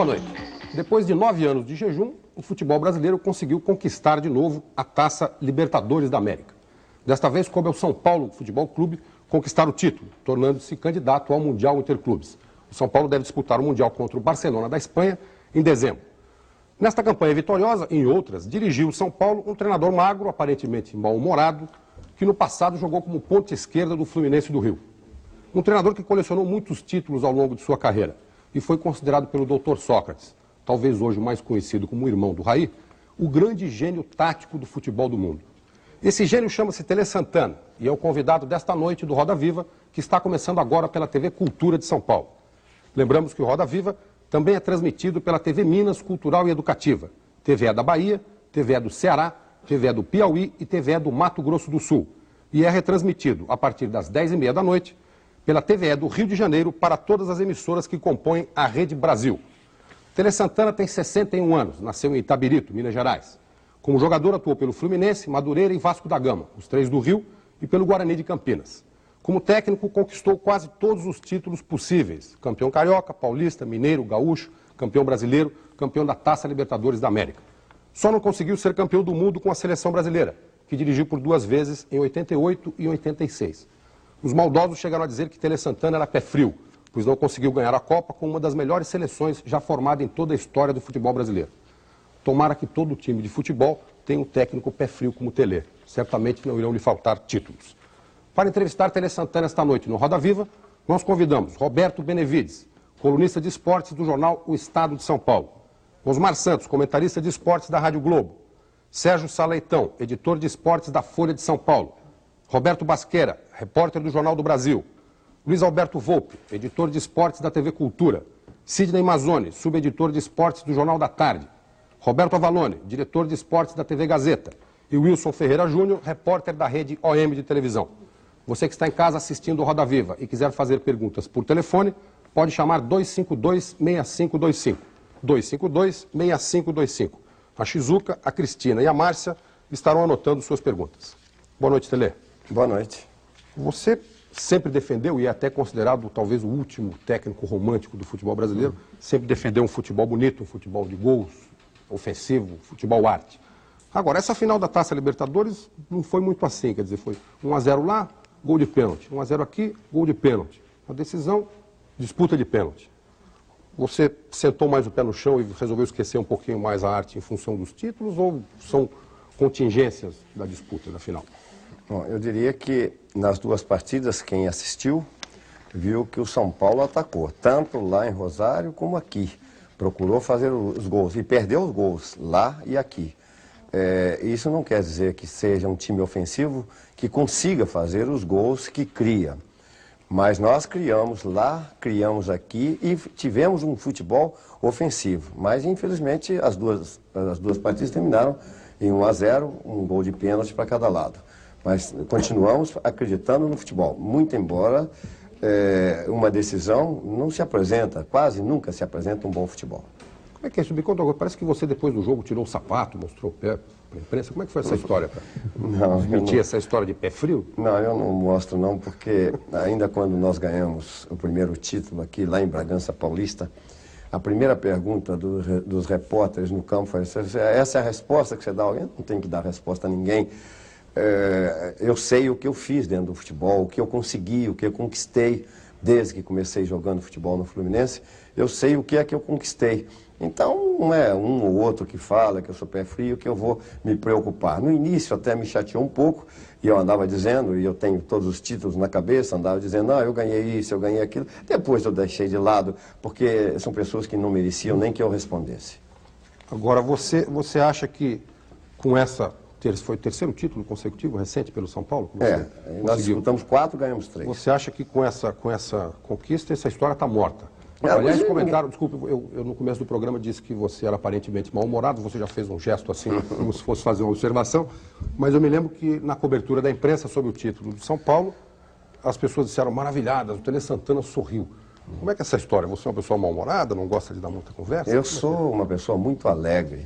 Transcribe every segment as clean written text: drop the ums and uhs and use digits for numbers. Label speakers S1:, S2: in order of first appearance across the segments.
S1: Boa noite. Depois de 9 anos de jejum, o futebol brasileiro conseguiu conquistar de novo a Taça Libertadores da América. Desta vez, coube ao São Paulo Futebol Clube conquistar o título, tornando-se candidato ao Mundial Interclubes. O São Paulo deve disputar o Mundial contra o Barcelona da Espanha em dezembro. Nesta campanha vitoriosa, e em outras, dirigiu o São Paulo um treinador magro, aparentemente mal-humorado, que no passado jogou como ponta esquerda do Fluminense do Rio. Um treinador que colecionou muitos títulos ao longo de sua carreira e foi considerado pelo Dr. Sócrates, talvez hoje mais conhecido como o irmão do Raí, o grande gênio tático do futebol do mundo. Esse gênio chama-se Tele Santana e é o convidado desta noite do Roda Viva, que está começando agora pela TV Cultura de São Paulo. Lembramos que o Roda Viva também é transmitido pela TV Minas Cultural e Educativa, TVE da Bahia, TVE do Ceará, TVE do Piauí e TVE do Mato Grosso do Sul. E é retransmitido a partir das 10h30 da noite pela TVE do Rio de Janeiro para todas as emissoras que compõem a Rede Brasil. Tele Santana tem 61 anos, nasceu em Itabirito, Minas Gerais. Como jogador atuou pelo Fluminense, Madureira e Vasco da Gama, os 3 do Rio, e pelo Guarani de Campinas. Como técnico, conquistou quase todos os títulos possíveis. Campeão carioca, paulista, mineiro, gaúcho, campeão brasileiro, campeão da Taça Libertadores da América. Só não conseguiu ser campeão do mundo com a seleção brasileira, que dirigiu por 2 vezes em 88 e 86. Os maldosos chegaram a dizer que Tele Santana era pé frio, pois não conseguiu ganhar a Copa com uma das melhores seleções já formada em toda a história do futebol brasileiro. Tomara que todo time de futebol tenha um técnico pé frio como o Tele. Certamente não irão lhe faltar títulos. Para entrevistar Tele Santana esta noite no Roda Viva, nós convidamos Roberto Benevides, colunista de esportes do jornal O Estado de São Paulo. Osmar Santos, comentarista de esportes da Rádio Globo. Sérgio Saleitão, editor de esportes da Folha de São Paulo. Roberto Basqueira, repórter do Jornal do Brasil. Luiz Alberto Volpe, editor de esportes da TV Cultura. Sidney Mazzoni, subeditor de esportes do Jornal da Tarde. Roberto Avalone, diretor de esportes da TV Gazeta. E Wilson Ferreira Júnior, repórter da rede OM de televisão. Você que está em casa assistindo o Roda Viva e quiser fazer perguntas por telefone, pode chamar 252-6525. 252-6525. A Shizuka, a Cristina e a Márcia estarão anotando suas perguntas. Boa noite, Tele.
S2: Boa noite.
S1: Você sempre defendeu, e é até considerado talvez o último técnico romântico do futebol brasileiro, sempre defendeu um futebol bonito, um futebol de gols, ofensivo, futebol arte. Agora, essa final da Taça Libertadores não foi muito assim, quer dizer, foi 1-0 lá, gol de pênalti. 1-0 aqui, gol de pênalti. A decisão, disputa de pênalti. Você sentou mais o pé no chão e resolveu esquecer um pouquinho mais a arte em função dos títulos ou são contingências da disputa, da final?
S2: Bom, eu diria que nas 2 partidas, quem assistiu viu que o São Paulo atacou, tanto lá em Rosário como aqui. Procurou fazer os gols e perdeu os gols lá e aqui. Isso não quer dizer que seja um time ofensivo que consiga fazer os gols que cria. Mas nós criamos lá, criamos aqui e tivemos um futebol ofensivo. Mas, infelizmente, as duas partidas terminaram em 1-0, um gol de pênalti para cada lado. Mas continuamos acreditando no futebol, muito embora uma decisão não se apresenta, quase nunca se apresenta um bom futebol.
S1: Como é que é isso? Me conta agora, parece que você depois do jogo tirou o sapato, mostrou o pé para a imprensa. Como é que foi essa história?
S2: Não,
S1: desmentir essa história de pé frio?
S2: Não, eu não mostro não, porque ainda quando nós ganhamos o primeiro título aqui, lá em Bragança Paulista, a primeira pergunta dos repórteres no campo foi: essa é a resposta que você dá a alguém? Não tem que dar resposta a ninguém. Eu sei o que eu fiz dentro do futebol, o que eu consegui, o que eu conquistei desde que comecei jogando futebol no Fluminense. Eu sei o que é que eu conquistei. Então, não é um ou outro que fala que eu sou pé frio que eu vou me preocupar. No início até me chateou um pouco, e eu andava dizendo, e eu tenho todos os títulos na cabeça, andava dizendo, não, eu ganhei isso, eu ganhei aquilo. Depois eu deixei de lado, porque são pessoas que não mereciam nem que eu respondesse.
S1: Agora, você acha que com essa... Foi o 3º título consecutivo recente pelo São Paulo?
S2: Nós disputamos 4, ganhamos 3.
S1: Você acha que com essa conquista, essa história está morta? Aliás, comentaram, desculpe, eu no começo do programa disse que você era aparentemente mal-humorado, você já fez um gesto assim, como se fosse fazer uma observação, mas eu me lembro que na cobertura da imprensa sobre o título de São Paulo, as pessoas disseram maravilhadas, o Tele Santana sorriu. Como é que é essa história? Você é uma pessoa mal-humorada, não gosta de dar muita conversa?
S2: Eu sou uma pessoa muito alegre.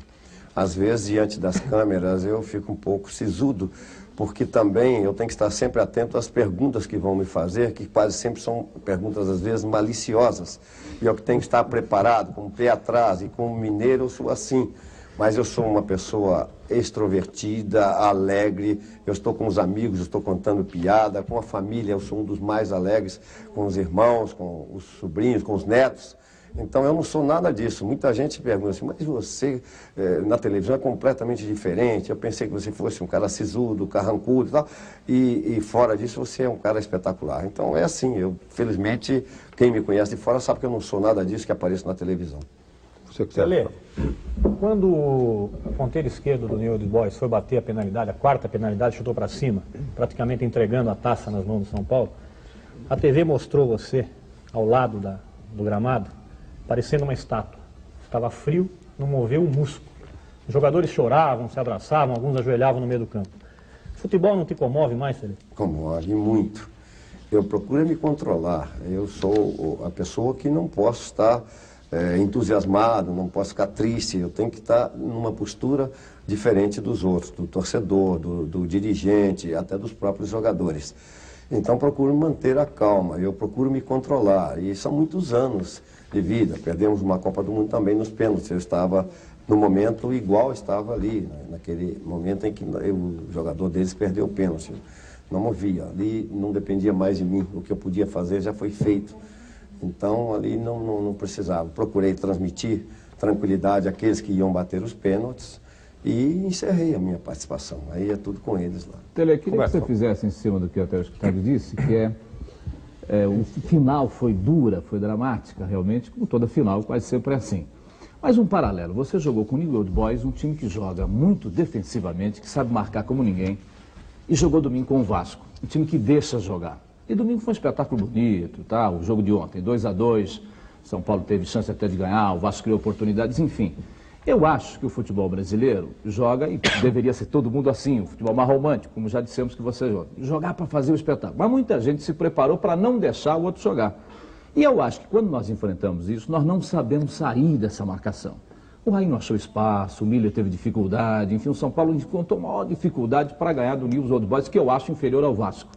S2: Às vezes, diante das câmeras, eu fico um pouco sisudo, porque também eu tenho que estar sempre atento às perguntas que vão me fazer, que quase sempre são perguntas, às vezes, maliciosas. E eu que tenho que estar preparado, com o pé atrás, e como mineiro eu sou assim. Mas eu sou uma pessoa extrovertida, alegre, eu estou com os amigos, eu estou contando piada, com a família eu sou um dos mais alegres, com os irmãos, com os sobrinhos, com os netos. Então eu não sou nada disso. Muita gente pergunta assim, mas você na televisão é completamente diferente. Eu pensei que você fosse um cara sisudo, carrancudo e tal. E fora disso você é um cara espetacular. Então é assim, felizmente, quem me conhece de fora sabe que eu não sou nada disso que apareço na televisão.
S3: Tele, quando o ponteiro esquerdo do New Old Boys foi bater a penalidade, a quarta penalidade, chutou para cima, praticamente entregando a taça nas mãos do São Paulo, a TV mostrou você ao lado do gramado, parecendo uma estátua. Estava frio, não moveu um músculo. Os jogadores choravam, se abraçavam, alguns ajoelhavam no meio do campo. Futebol não te comove mais, Tele?
S2: Comove muito. Eu procuro me controlar. Eu sou a pessoa que não posso estar entusiasmado, não posso ficar triste. Eu tenho que estar numa postura diferente dos outros, do torcedor, do dirigente, até dos próprios jogadores. Então procuro manter a calma, eu procuro me controlar. E são muitos anos de vida. Perdemos uma Copa do Mundo também nos pênaltis. Eu estava no momento igual estava ali, né? Naquele momento em que o jogador deles perdeu o pênalti. Não movia, ali não dependia mais de mim. O que eu podia fazer já foi feito. Então ali não precisava. Procurei transmitir tranquilidade àqueles que iam bater os pênaltis e encerrei a minha participação. Aí é tudo com eles lá.
S4: Tele, queria que você fizesse em cima do que até o secretário disse, que o final foi dura, foi dramática, realmente, como toda final, quase sempre é assim. Mas um paralelo, você jogou com o New Old Boys, um time que joga muito defensivamente, que sabe marcar como ninguém, e jogou domingo com o Vasco, um time que deixa jogar. E domingo foi um espetáculo bonito, tá? O jogo de ontem, 2-2, São Paulo teve chance até de ganhar, o Vasco criou oportunidades, enfim. Eu acho que o futebol brasileiro joga, e deveria ser todo mundo assim, o futebol mais romântico, como já dissemos que você joga. Jogar para fazer o espetáculo. Mas muita gente se preparou para não deixar o outro jogar. E eu acho que quando nós enfrentamos isso, nós não sabemos sair dessa marcação. O Raí não achou espaço, o Miller teve dificuldade, enfim, o São Paulo encontrou maior dificuldade para ganhar do New Old Boys, que eu acho inferior ao Vasco.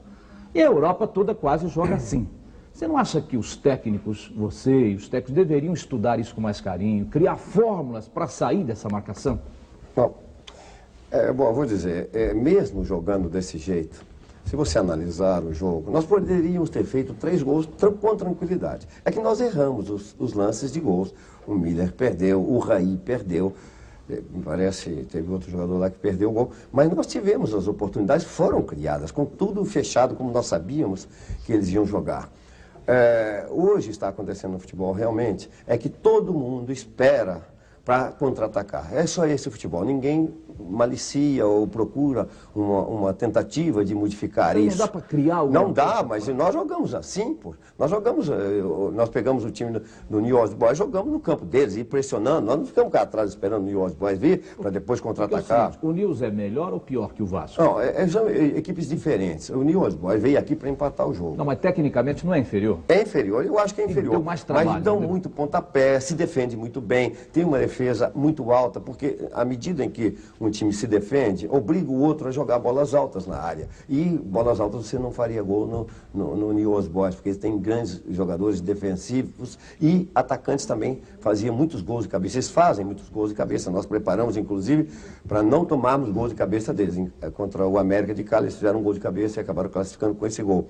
S4: E a Europa toda quase joga assim. Você não acha que os técnicos, você e os técnicos, deveriam estudar isso com mais carinho, criar fórmulas para sair dessa marcação?
S2: Bom, eu vou dizer, mesmo jogando desse jeito, se você analisar o jogo, nós poderíamos ter feito 3 gols com tranquilidade. É que nós erramos os lances de gols. O Miller perdeu, o Raí perdeu, me parece, teve outro jogador lá que perdeu o gol, mas nós tivemos as oportunidades, foram criadas, com tudo fechado, como nós sabíamos que eles iam jogar. Hoje está acontecendo no futebol realmente, é que todo mundo espera para contra-atacar. É só esse o futebol. Ninguém malicia ou procura uma tentativa de modificar isso.
S4: Não dá para criar algo?
S2: Não dá, mas nós jogamos assim, pô. Nós pegamos o time do New Old Boys, jogamos no campo deles, e pressionando. Nós não ficamos cá atrás esperando o New Old Boys vir para depois contra-atacar.
S4: O News é melhor ou pior que o Vasco?
S2: Não, são equipes diferentes. O New Old Boys veio aqui para empatar o jogo.
S4: Não, mas tecnicamente não é inferior?
S2: É inferior, eu acho que é inferior.
S4: Deu mais trabalho,
S2: mas dão muito pontapé, se defende muito bem, tem uma defesa muito alta, porque à medida em que um time se defende, obriga o outro a jogar bolas altas na área. E bolas altas você não faria gol no New Old Boys, porque eles têm grandes jogadores defensivos e atacantes também faziam muitos gols de cabeça. Eles fazem muitos gols de cabeça. Nós preparamos, inclusive, para não tomarmos gols de cabeça deles. Contra o América de Cali, eles fizeram um gol de cabeça e acabaram classificando com esse gol.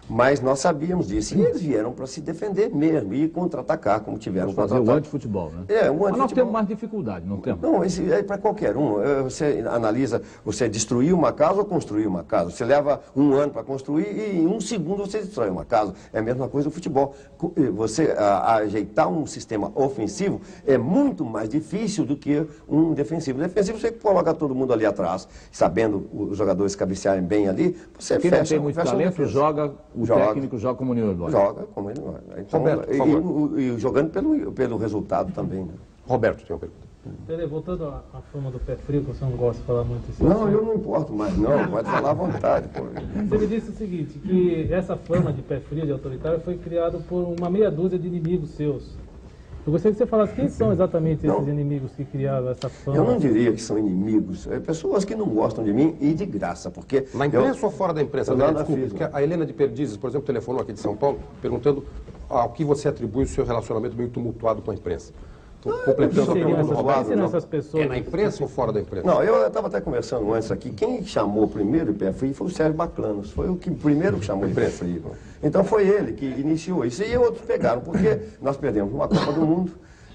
S2: Mas nós sabíamos disso. E eles vieram para se defender mesmo e contra-atacar, como tiveram
S4: contra-ataque. Fazer o anti-futebol, né?
S2: O anti-futebol.
S4: Mas nós temos mais dificuldade, não temos?
S2: Não, é para qualquer um. Você analisa, você destruir uma casa ou construir uma casa. Você leva 1 ano para construir e em 1 segundo você destrói uma casa. É a mesma coisa no futebol. Você ajeitar um sistema ofensivo é muito mais difícil do que um defensivo. Defensivo você coloca todo mundo ali atrás, sabendo os jogadores cabecearem bem ali, você
S4: Quem
S2: fecha.
S4: Não tem muito talento, joga... O técnico joga como o New Old Boys.
S2: Joga como ele joga. Então, Roberto, e jogando pelo resultado também. Né?
S1: Roberto, tem uma pergunta.
S5: Peraí, voltando à fama do pé frio, que você não gosta de falar muito isso.
S2: Não, eu não importo mais, não. Pode falar à vontade. Pô.
S5: Você me disse o seguinte, que essa fama de pé frio, de autoritário, foi criada por uma meia dúzia de inimigos seus. Eu gostaria que você falasse quem são exatamente esses inimigos que criaram essa fama.
S2: Eu não diria que são inimigos, pessoas que não gostam de mim e de graça, porque...
S1: Na imprensa ou fora da imprensa? Desculpe,
S2: fiz,
S1: porque a Helena de Perdizes, por exemplo, telefonou aqui de São Paulo, perguntando ao que você atribui o seu relacionamento meio tumultuado com a imprensa. Então, completando a pergunta do Roberto.
S5: Quem essas pessoas?
S1: É na imprensa ou fora da imprensa?
S2: Não, eu estava até conversando antes aqui, quem chamou primeiro o pé frio foi o Sérgio Baclanos, foi o que primeiro que chamou de pé frio. Então foi ele que iniciou isso, e outros pegaram, porque nós perdemos uma Copa do Mundo,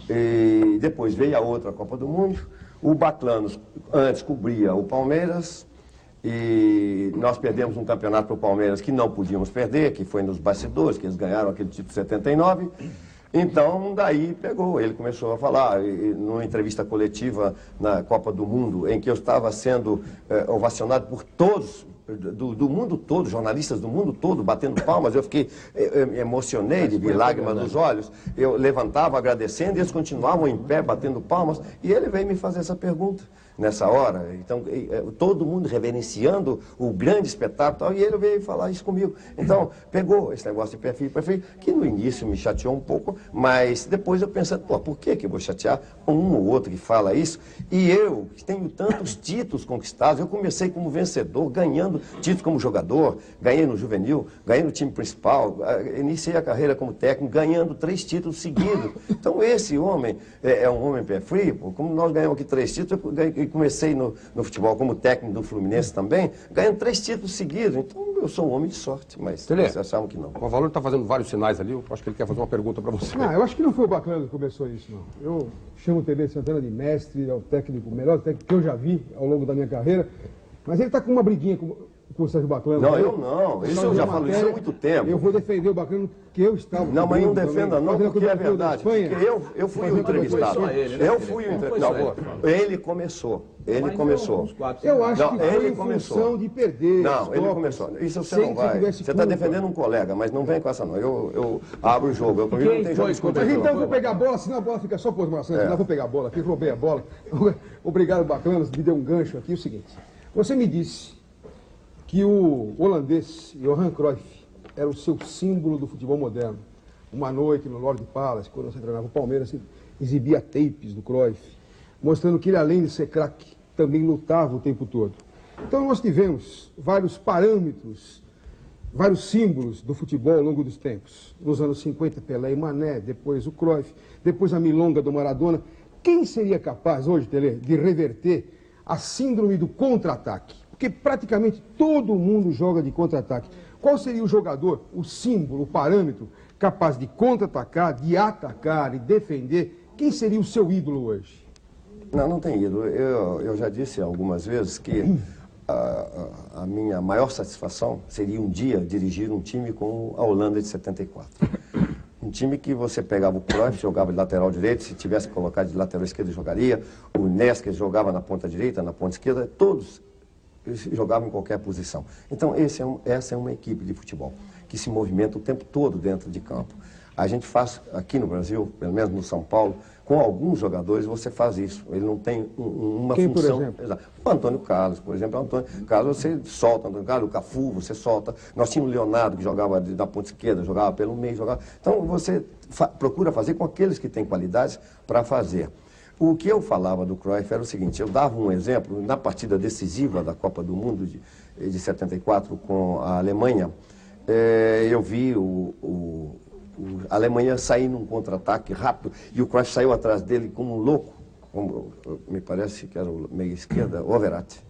S2: e depois veio a outra Copa do Mundo, o Baclanos antes cobria o Palmeiras, e nós perdemos um campeonato para o Palmeiras que não podíamos perder, que foi nos bastidores, que eles ganharam aquele título de 79, então, daí pegou, ele começou a falar, numa entrevista coletiva na Copa do Mundo, em que eu estava sendo ovacionado por todos, do mundo todo, jornalistas do mundo todo, batendo palmas, eu fiquei, me emocionei de ver lágrimas nos olhos, eu levantava agradecendo e eles continuavam em pé, batendo palmas, e ele veio me fazer essa pergunta nessa hora, então todo mundo reverenciando o grande espetáculo, e ele veio falar isso comigo. Então, pegou esse negócio de pé frio, que no início me chateou um pouco, mas depois eu pensando, pô, por que eu vou chatear um ou outro que fala isso? E eu, que tenho tantos títulos conquistados, eu comecei como vencedor, ganhando títulos como jogador, ganhei no juvenil, ganhei no time principal, iniciei a carreira como técnico, ganhando 3 títulos seguidos. Então, esse homem é um homem pé frio, pô, como nós ganhamos aqui 3 títulos, eu comecei no futebol como técnico do Fluminense também, ganhando 3 títulos seguidos. Então, eu sou um homem de sorte, mas vocês achavam que não.
S1: O Valor está fazendo vários sinais ali, eu acho que ele quer fazer uma pergunta para você.
S6: Não, eu acho que não foi o Baclanos que começou isso, não. Eu chamo o Tele Santana de mestre, é o técnico, o melhor técnico que eu já vi ao longo da minha carreira, mas ele está com uma briguinha com o Sérgio Baclanos.
S2: Não, eu não. Isso eu já falo isso há muito tempo.
S6: Eu vou defender o Baclanos que eu estava...
S2: Não, mas não defenda não, porque é verdade. Porque eu fui o entrevistado. Eu fui o entrevistado. Ele começou. Ele começou.
S6: Eu acho que foi em função de perder.
S2: Não, ele começou. Isso você não vai. Você está defendendo um colega, mas não vem com essa não. Eu abro o jogo. Eu comigo não tem jogo.
S6: Mas então eu vou pegar a bola, senão a bola fica só por maçã. Eu vou pegar a bola aqui, roubei a bola. Obrigado, Baclanos, me deu um gancho aqui. É o seguinte, você me disse que o holandês Johan Cruyff era o seu símbolo do futebol moderno. Uma noite no Lord Palace, quando você treinava o Palmeiras, exibia tapes do Cruyff, mostrando que ele, além de ser craque, também lutava o tempo todo. Então nós tivemos vários parâmetros, vários símbolos do futebol ao longo dos tempos. Nos anos 50, Pelé e Mané, depois o Cruyff, depois a milonga do Maradona. Quem seria capaz hoje, Tele, de reverter a síndrome do contra-ataque? Porque praticamente todo mundo joga de contra-ataque. Qual seria o jogador, o símbolo, o parâmetro capaz de contra-atacar, de atacar e defender? Quem seria o seu ídolo hoje?
S2: Não tem ídolo. Eu já disse algumas vezes que a minha maior satisfação seria um dia dirigir um time como a Holanda de 74. Um time que você pegava o Cruyff, jogava de lateral direito, se tivesse que colocar de lateral esquerdo, jogaria. O Neske jogava na ponta direita, na ponta esquerda, todos jogavam em qualquer posição. Então, essa é uma equipe de futebol que se movimenta o tempo todo dentro de campo. A gente faz, aqui no Brasil, pelo menos no São Paulo, com alguns jogadores você faz isso. Ele não tem uma
S6: Quem,
S2: função.
S6: por exemplo?
S2: Exato. O Antônio Carlos, por exemplo. O Antônio Carlos, você solta. O Antônio Carlos, o Cafu, você solta. Nós tínhamos o Leonardo, que jogava da ponta esquerda, jogava pelo meio, jogava... Então, você procura fazer com aqueles que têm qualidades para fazer. O que eu falava do Cruyff era o seguinte, eu dava um exemplo, na partida decisiva da Copa do Mundo de 74 com a Alemanha, eu vi a Alemanha sair num contra-ataque rápido e o Cruyff saiu atrás dele como um louco, me parece que era o meio esquerda, o Verratti.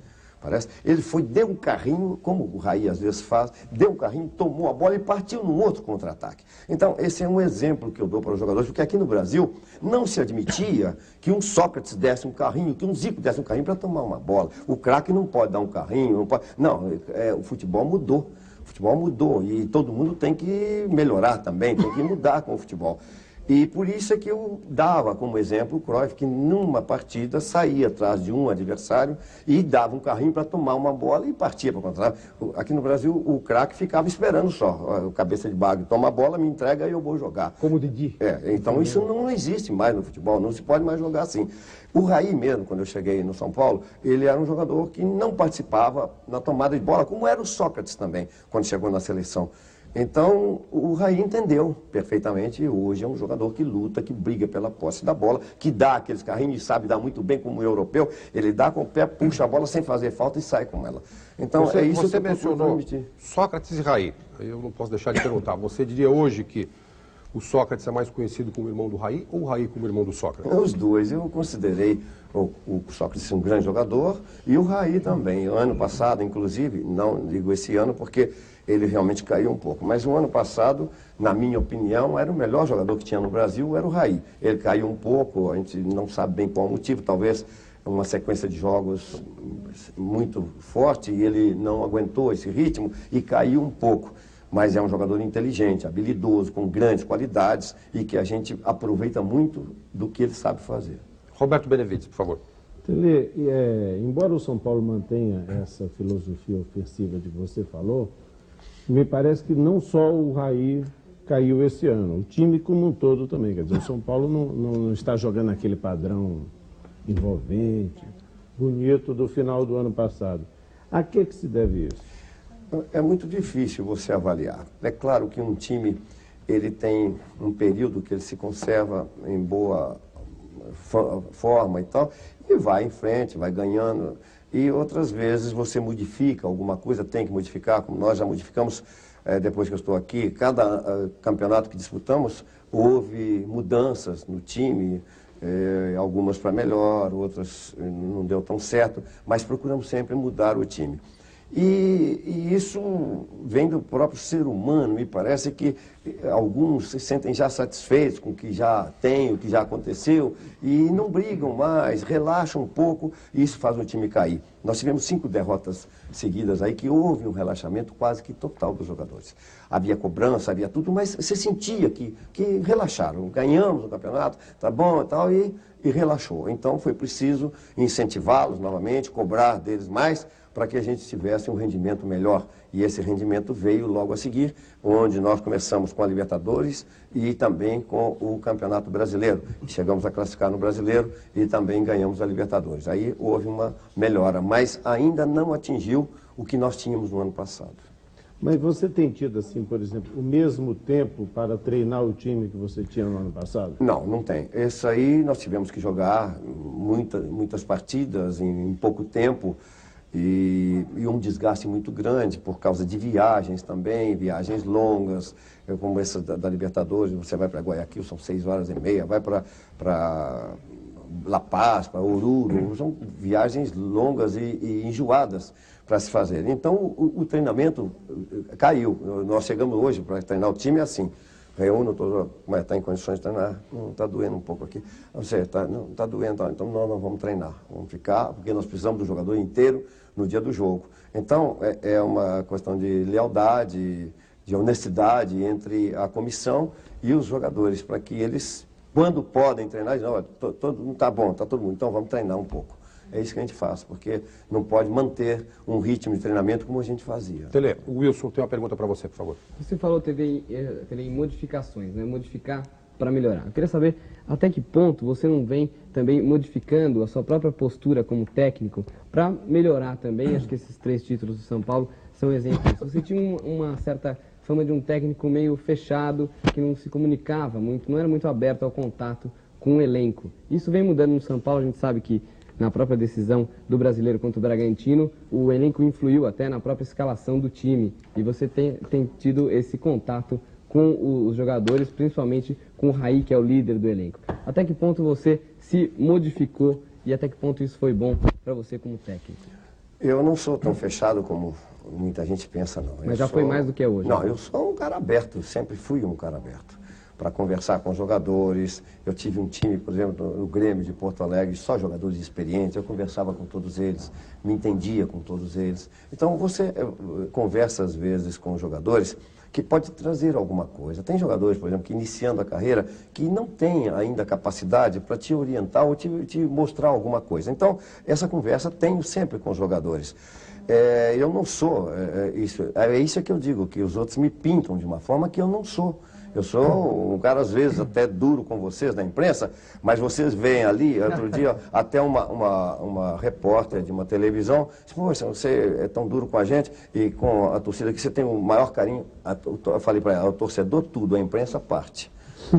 S2: Parece. Ele deu um carrinho, como o Raí às vezes faz, deu um carrinho, tomou a bola e partiu num outro contra-ataque. Então, esse é um exemplo que eu dou para os jogadores, porque aqui no Brasil não se admitia que um Sócrates desse um carrinho, que um Zico desse um carrinho para tomar uma bola. O craque não pode dar um carrinho, não pode... Não, o futebol mudou. O futebol mudou e todo mundo tem que melhorar também, tem que mudar com o futebol. E por isso é que eu dava como exemplo o Cruyff, que numa partida saía atrás de um adversário e dava um carrinho para tomar uma bola e partia para o contrário. Aqui no Brasil, o craque ficava esperando só. O cabeça de bagre toma a bola, me entrega e eu vou jogar.
S6: Como o Didi.
S2: Então isso não existe mais no futebol, não se pode mais jogar assim. O Raí mesmo, quando eu cheguei no São Paulo, ele era um jogador que não participava na tomada de bola, como era o Sócrates também, quando chegou na seleção. Então, o Raí entendeu perfeitamente e hoje é um jogador que luta, que briga pela posse da bola, que dá aqueles carrinhos e sabe dar muito bem como o europeu. Ele dá com o pé, puxa a bola sem fazer falta e sai com ela. Então, é isso
S1: você
S2: que eu
S1: mencionou Sócrates e Raí. Eu não posso deixar de perguntar. Você diria hoje que o Sócrates é mais conhecido como irmão do Raí ou o Raí como irmão do Sócrates?
S2: Os dois. Eu considerei o Sócrates um grande jogador e o Raí também. O ano passado, inclusive, não digo esse ano porque ele realmente caiu um pouco. Mas o ano passado, na minha opinião, era o melhor jogador que tinha no Brasil, era o Raí. Ele caiu um pouco, a gente não sabe bem qual o motivo, talvez uma sequência de jogos muito forte e ele não aguentou esse ritmo e caiu um pouco. Mas é um jogador inteligente, habilidoso, com grandes qualidades e que a gente aproveita muito do que ele sabe fazer.
S1: Roberto Benevides, por favor.
S7: Tele, embora o São Paulo mantenha essa filosofia ofensiva de que você falou, me parece que não só o Raí caiu esse ano, o time como um todo também. Quer dizer, o São Paulo não está jogando aquele padrão envolvente, bonito do final do ano passado. A que se deve isso?
S2: É muito difícil você avaliar. É claro que um time ele tem um período que ele se conserva em boa forma e tal, e vai em frente, vai ganhando. E outras vezes você modifica alguma coisa, tem que modificar, como nós já modificamos depois que eu estou aqui. Cada campeonato que disputamos, houve mudanças no time, algumas para melhor, outras não deu tão certo, mas procuramos sempre mudar o time. E isso vem do próprio ser humano, me parece que alguns se sentem já satisfeitos com o que já tem, o que já aconteceu, e não brigam mais, relaxam um pouco, e isso faz o time cair. Nós tivemos 5 derrotas seguidas aí, que houve um relaxamento quase que total dos jogadores. Havia cobrança, havia tudo, mas você sentia que relaxaram. Ganhamos o campeonato, tá bom e tal, e relaxou. Então foi preciso incentivá-los novamente, cobrar deles mais, para que a gente tivesse um rendimento melhor. E esse rendimento veio logo a seguir, onde nós começamos com a Libertadores e também com o Campeonato Brasileiro. Chegamos a classificar no Brasileiro e também ganhamos a Libertadores. Aí houve uma melhora, mas ainda não atingiu o que nós tínhamos no ano passado.
S7: Mas você tem tido, assim, por exemplo, o mesmo tempo para treinar o time que você tinha no ano passado?
S2: Não, não tem. Esse aí nós tivemos que jogar muitas partidas em pouco tempo. E um desgaste muito grande por causa de viagens também, viagens longas, como essa da Libertadores, você vai para Guayaquil, são 6h30, vai para La Paz, para Oruro, são viagens longas e enjoadas para se fazer. Então o treinamento caiu. Nós chegamos hoje para treinar o time assim. Reúno, mas está em condições de treinar, não está doendo um pouco aqui. Você não está doendo, então não vamos treinar, vamos ficar, porque nós precisamos do jogador inteiro no dia do jogo. Então é uma questão de lealdade, de honestidade entre a comissão e os jogadores, para que eles, quando podem treinar, dizem, não está bom, está todo mundo, então vamos treinar um pouco. É isso que a gente faz, porque não pode manter um ritmo de treinamento como a gente fazia.
S1: Tele, o Wilson tem uma pergunta para você, por favor.
S8: Você falou teve em modificações, né? Modificar para melhorar. Eu queria saber até que ponto você não vem também modificando a sua própria postura como técnico para melhorar também. Acho que esses 3 títulos do São Paulo são exemplos. Você tinha uma certa fama de um técnico meio fechado, que não se comunicava muito, não era muito aberto ao contato com o elenco. Isso vem mudando no São Paulo, a gente sabe que na própria decisão do Brasileiro contra o Bragantino, o elenco influiu até na própria escalação do time. E você tem tido esse contato com os jogadores, principalmente com o Raí, que é o líder do elenco. Até que ponto você se modificou e até que ponto isso foi bom para você como técnico?
S2: Eu não sou tão fechado como muita gente pensa, não.
S8: Mas já foi mais do que é hoje.
S2: Não, eu sou um cara aberto, sempre fui um cara aberto para conversar com os jogadores. Eu tive um time, por exemplo, no Grêmio de Porto Alegre, só jogadores experientes, eu conversava com todos eles, me entendia com todos eles. Então você conversa às vezes com os jogadores que pode trazer alguma coisa. Tem jogadores, por exemplo, que iniciando a carreira, que não tem ainda capacidade para te orientar ou te mostrar alguma coisa. Então, essa conversa tenho sempre com os jogadores. eu não sou isso. É isso que eu digo, que os outros me pintam de uma forma que eu não sou. Eu sou um cara, às vezes, até duro com vocês da imprensa, mas vocês veem ali, outro dia, até uma repórter de uma televisão, disse, poxa, você é tão duro com a gente e com a torcida que você tem o maior carinho. Eu falei para ela, o torcedor tudo, a imprensa parte.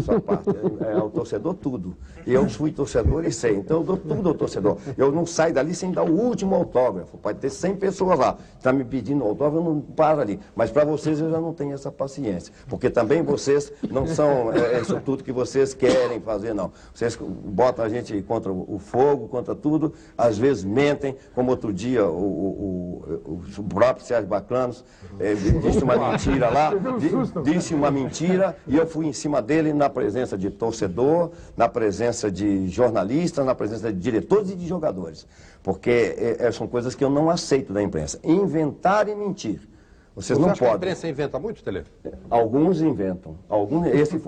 S2: Só parte, é o torcedor tudo. Eu fui torcedor e sei, então eu dou tudo ao torcedor. Eu não saio dali sem dar o último autógrafo. Pode ter 100 pessoas lá, está me pedindo autógrafo, eu não paro ali. Mas para vocês eu já não tenho essa paciência, porque também vocês não são isso tudo que vocês querem fazer, não. Vocês botam a gente contra o fogo, contra tudo, às vezes mentem, como outro dia o próprio Sérgio Baclanos disse uma mentira lá, disse uma mentira e eu fui em cima dele na presença de torcedor, na presença de jornalistas, na presença de diretores e de jogadores. Porque são coisas que eu não aceito da imprensa. Inventar e mentir. Vocês não podem. Que a
S1: imprensa inventa muito, Tele?
S2: Alguns inventam.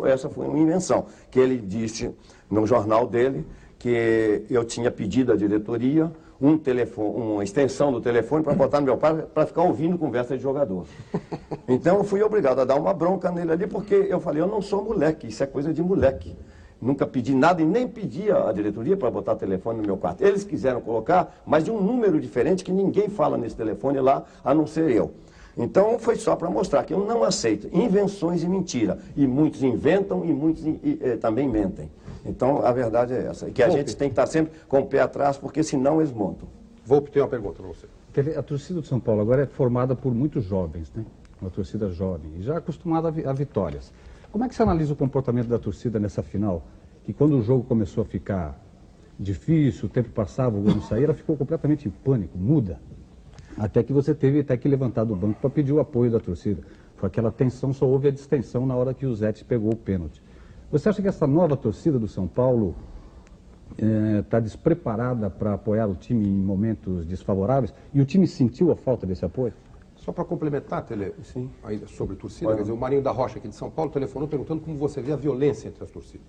S2: Essa foi uma invenção, que ele disse no jornal dele que eu tinha pedido à diretoria uma extensão do telefone para botar no meu pai para ficar ouvindo conversa de jogador. Então eu fui obrigado a dar uma bronca nele ali, porque eu falei, eu não sou moleque, isso é coisa de moleque. Nunca pedi nada e nem pedi à diretoria para botar telefone no meu quarto. Eles quiseram colocar, mas de um número diferente que ninguém fala nesse telefone lá, a não ser eu. Então foi só para mostrar que eu não aceito invenções e mentira. E muitos inventam e muitos também mentem. Então a verdade é essa. Que a gente tem que estar sempre com o pé atrás, porque senão eles montam.
S1: Volpe, tem uma pergunta para você.
S9: A torcida do São Paulo agora é formada por muitos jovens, né? Uma torcida jovem, e já acostumada a vitórias. Como é que você analisa o comportamento da torcida nessa final? Que quando o jogo começou a ficar difícil, o tempo passava, o gol não saía, ela ficou completamente em pânico, muda. Até que você teve que levantar do banco para pedir o apoio da torcida. Foi aquela tensão, só houve a distensão na hora que o Zete pegou o pênalti. Você acha que essa nova torcida do São Paulo está despreparada para apoiar o time em momentos desfavoráveis? E o time sentiu a falta desse apoio?
S1: Só para complementar, Tele, ainda sobre torcida, quer dizer, o Marinho da Rocha aqui de São Paulo telefonou perguntando como você vê a violência entre as torcidas.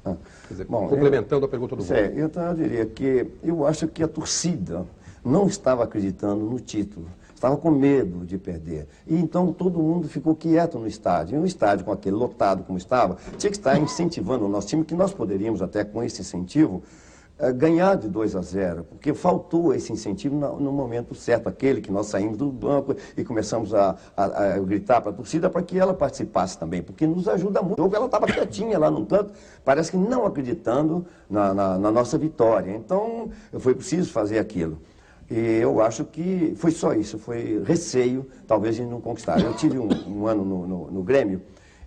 S1: Quer dizer, complementando a pergunta do Bruno.
S2: Eu diria que eu acho que a torcida não estava acreditando no título, estava com medo de perder. E então todo mundo ficou quieto no estádio. E um estádio com aquele lotado como estava, tinha que estar incentivando o nosso time, que nós poderíamos até com esse incentivo ganhar de 2-0, porque faltou esse incentivo no momento certo, aquele que nós saímos do banco e começamos a gritar para a torcida para que ela participasse também, porque nos ajuda muito. Ela estava quietinha lá no canto, parece que não acreditando na nossa vitória. Então, foi preciso fazer aquilo. E eu acho que foi só isso, foi receio, talvez, de não conquistar. Eu tive um ano no Grêmio,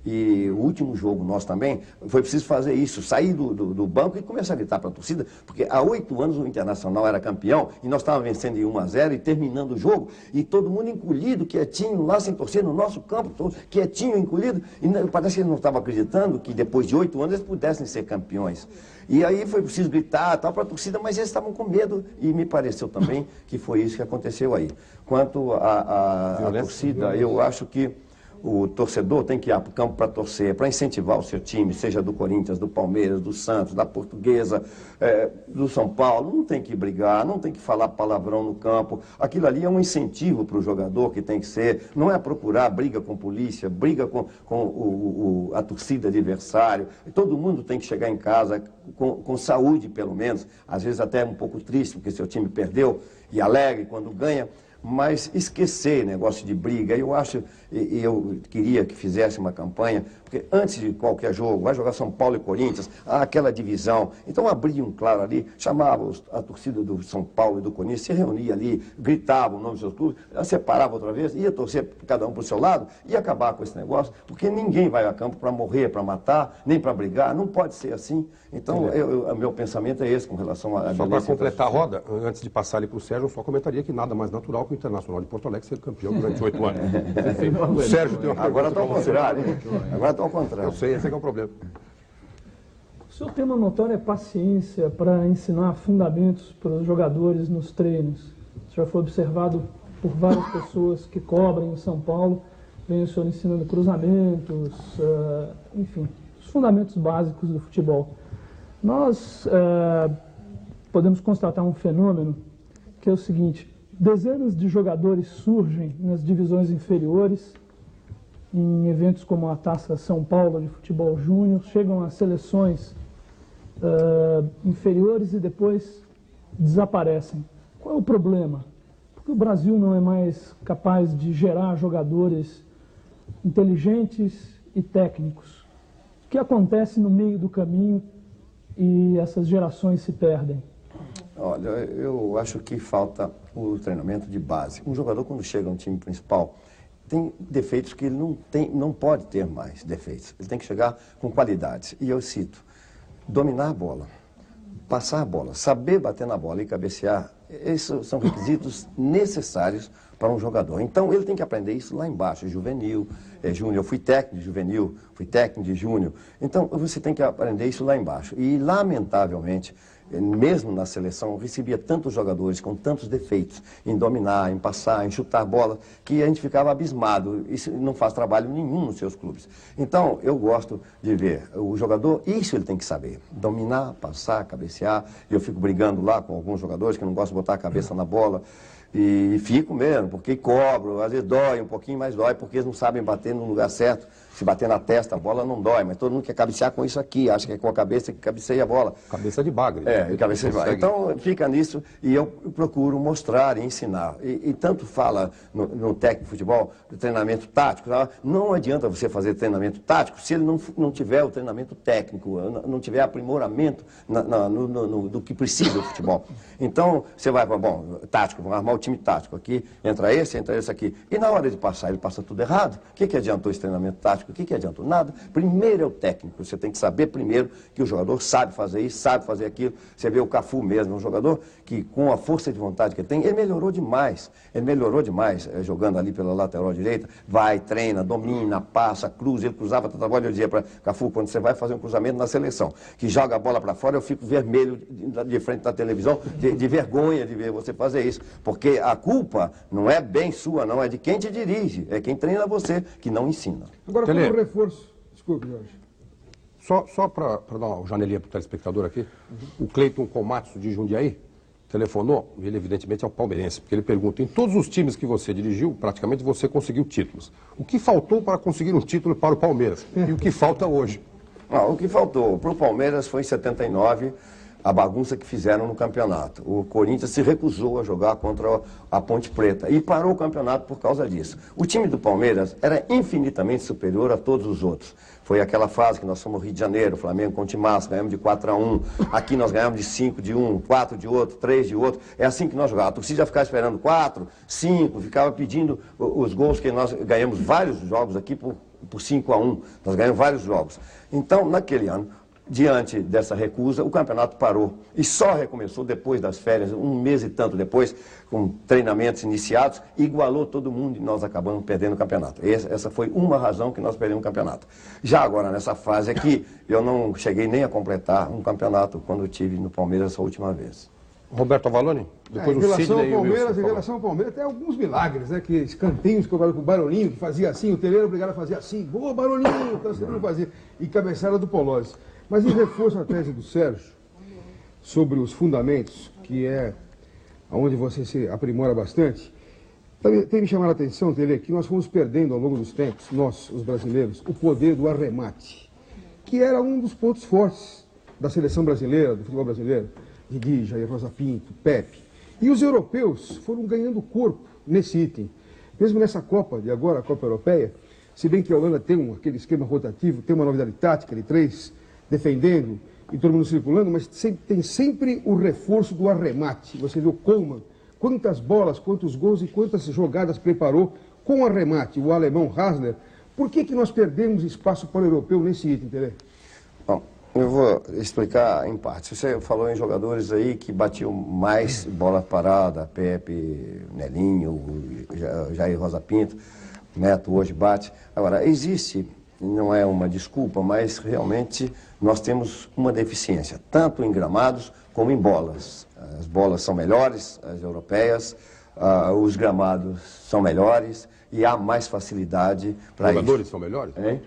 S2: e o último jogo nosso também, foi preciso fazer isso, sair do banco e começar a gritar para a torcida, porque há 8 anos o Internacional era campeão, e nós estávamos vencendo em 1-0 e terminando o jogo, e todo mundo encolhido, quietinho, lá sem torcer, no nosso campo, todo quietinho, encolhido, e parece que eles não estavam acreditando que depois de 8 anos eles pudessem ser campeões. E aí foi preciso gritar tal para a torcida, mas eles estavam com medo, e me pareceu também que foi isso que aconteceu aí. Quanto à torcida, eu acho que o torcedor tem que ir para o campo para torcer, para incentivar o seu time, seja do Corinthians, do Palmeiras, do Santos, da Portuguesa, do São Paulo. Não tem que brigar, não tem que falar palavrão no campo. Aquilo ali é um incentivo para o jogador que tem que ser. Não é procurar briga com polícia, briga com a torcida adversário. Todo mundo tem que chegar em casa com saúde, pelo menos. Às vezes até um pouco triste, porque seu time perdeu, e alegre quando ganha. Mas esquecer negócio de briga, eu queria que fizesse uma campanha, porque antes de qualquer jogo, vai jogar São Paulo e Corinthians, há aquela divisão, então abriam claro ali, chamavam a torcida do São Paulo e do Corinthians, se reunia ali, gritavam o nome dos seus clubes, separava outra vez, ia torcer cada um para o seu lado e acabar com esse negócio, porque ninguém vai a campo para morrer, para matar, nem para brigar, não pode ser assim. Então, o meu pensamento é esse com relação à
S1: Só para completar a roda, antes de passar ali para o Sérgio, eu só comentaria que nada mais natural que o Internacional de Porto Alegre ser campeão durante 8 anos. Sérgio tem uma
S2: Agora está ao contrário. Agora está ao contrário.
S1: Eu sei, esse é que é o problema.
S10: O seu tema notório é paciência para ensinar fundamentos para os jogadores nos treinos. Isso já foi observado por várias pessoas que cobrem em São Paulo. Vem o senhor ensinando cruzamentos, enfim, os fundamentos básicos do futebol. Nós podemos constatar um fenômeno que é o seguinte: dezenas de jogadores surgem nas divisões inferiores, em eventos como a Taça São Paulo de Futebol Júnior, chegam às seleções inferiores e depois desaparecem. Qual é o problema? Porque o Brasil não é mais capaz de gerar jogadores inteligentes e técnicos. O que acontece no meio do caminho e essas gerações se perdem?
S2: Olha, eu acho que falta o treinamento de base. Um jogador, quando chega no time principal, tem defeitos que ele não pode ter mais defeitos. Ele tem que chegar com qualidades. E eu cito, dominar a bola, passar a bola, saber bater na bola e cabecear, esses são requisitos necessários para um jogador. Então, ele tem que aprender isso lá embaixo, juvenil, júnior. Eu fui técnico de juvenil, fui técnico de júnior. Então, você tem que aprender isso lá embaixo. E, lamentavelmente, mesmo na seleção, eu recebia tantos jogadores com tantos defeitos em dominar, em passar, em chutar bola, que a gente ficava abismado. Isso não faz trabalho nenhum nos seus clubes. Então, eu gosto de ver o jogador, isso ele tem que saber. Dominar, passar, cabecear. Eu fico brigando lá com alguns jogadores que não gostam de botar a cabeça na bola. E fico mesmo, porque cobro, às vezes dói um pouquinho, mas dói porque eles não sabem bater no lugar certo. Se bater na testa, a bola não dói, mas todo mundo quer cabecear com isso aqui, acha que é com a cabeça que cabeceia a bola.
S1: Cabeça de bagre.
S2: Cabeça de bagre. Então, fica nisso e eu procuro mostrar e ensinar. E tanto fala no técnico de futebol, do treinamento tático, não adianta você fazer treinamento tático se ele não tiver o treinamento técnico, não tiver aprimoramento do que precisa do futebol. Então, você vai para, tático, vamos armar o time tático aqui, entra esse aqui. E na hora de passar, ele passa tudo errado. O que adiantou esse treinamento tático? O que adiantou? Nada. Primeiro é o técnico. Você tem que saber primeiro que o jogador sabe fazer isso, sabe fazer aquilo. Você vê o Cafu mesmo, um jogador que com a força de vontade que ele tem, ele melhorou demais. Ele melhorou demais, jogando ali pela lateral direita. Vai, treina, domina, passa, cruza. Ele cruzava toda a bola. Eu dizia para Cafu, quando você vai fazer um cruzamento na seleção, que joga a bola para fora, eu fico vermelho de frente da televisão, de vergonha de ver você fazer isso. Porque a culpa não é bem sua, não. É de quem te dirige. É quem treina você, que não ensina.
S6: Agora, como reforço... Desculpe, Jorge.
S1: Só para dar uma janelinha para o telespectador aqui, o Cleiton Komatsu de Jundiaí telefonou, ele evidentemente é um palmeirense, porque ele pergunta, em todos os times que você dirigiu, praticamente você conseguiu títulos. O que faltou para conseguir um título para o Palmeiras? E o que falta hoje?
S2: O que faltou para o Palmeiras foi em 79, a bagunça que fizeram no campeonato. O Corinthians se recusou a jogar contra a Ponte Preta e parou o campeonato por causa disso. O time do Palmeiras era infinitamente superior a todos os outros. Foi aquela fase que nós fomos no Rio de Janeiro, Flamengo com o Timaço, ganhamos de 4-1. Aqui nós ganhamos de 5 de um, 4 de outro, 3 de outro. É assim que nós jogávamos. A torcida já ficava esperando 4, 5, ficava pedindo os gols, que nós ganhamos vários jogos aqui por 5-1. Nós ganhamos vários jogos. Então, naquele ano, diante dessa recusa, o campeonato parou e só recomeçou depois das férias, um mês e tanto depois, com treinamentos iniciados, igualou todo mundo e nós acabamos perdendo o campeonato. Essa foi uma razão que nós perdemos o campeonato. Já agora, nessa fase aqui, eu não cheguei nem a completar um campeonato quando eu estive no Palmeiras essa última vez.
S1: Roberto Avalone?
S6: Depois em relação ao Palmeiras, tem alguns milagres, né? Que escanteios que o Baroninho que fazia assim, o Teleiro obrigado a fazer assim, boa Baroninho, não fazia, e cabeçada do Polozzi. Mas em reforço à tese do Sérgio, sobre os fundamentos, que é onde você se aprimora bastante, tem me chamado a atenção, Tele, que nós fomos perdendo ao longo dos tempos, nós, os brasileiros, o poder do arremate, que era um dos pontos fortes da seleção brasileira, do futebol brasileiro, Didi, Jair Rosa Pinto, Pepe. E os europeus foram ganhando corpo nesse item. Mesmo nessa Copa de agora, a Copa Europeia, se bem que a Holanda tem aquele esquema rotativo, tem uma novidade tática de 3 defendendo e todo mundo circulando, mas tem sempre o reforço do arremate. Você viu Coleman, quantas bolas, quantos gols e quantas jogadas preparou com arremate, o alemão Hasler. Por que nós perdemos espaço para o europeu nesse item, Tele?
S2: Bom, eu vou explicar em parte. Você falou em jogadores aí que batiam mais bola parada, Pepe, Nelinho, Jair Rosa Pinto, Neto hoje bate. Agora, existe... Não é uma desculpa, mas realmente nós temos uma deficiência, tanto em gramados como em bolas. As bolas são melhores, as europeias, os gramados são melhores e há mais facilidade para isso.
S1: Os jogadores são melhores?
S2: Hein?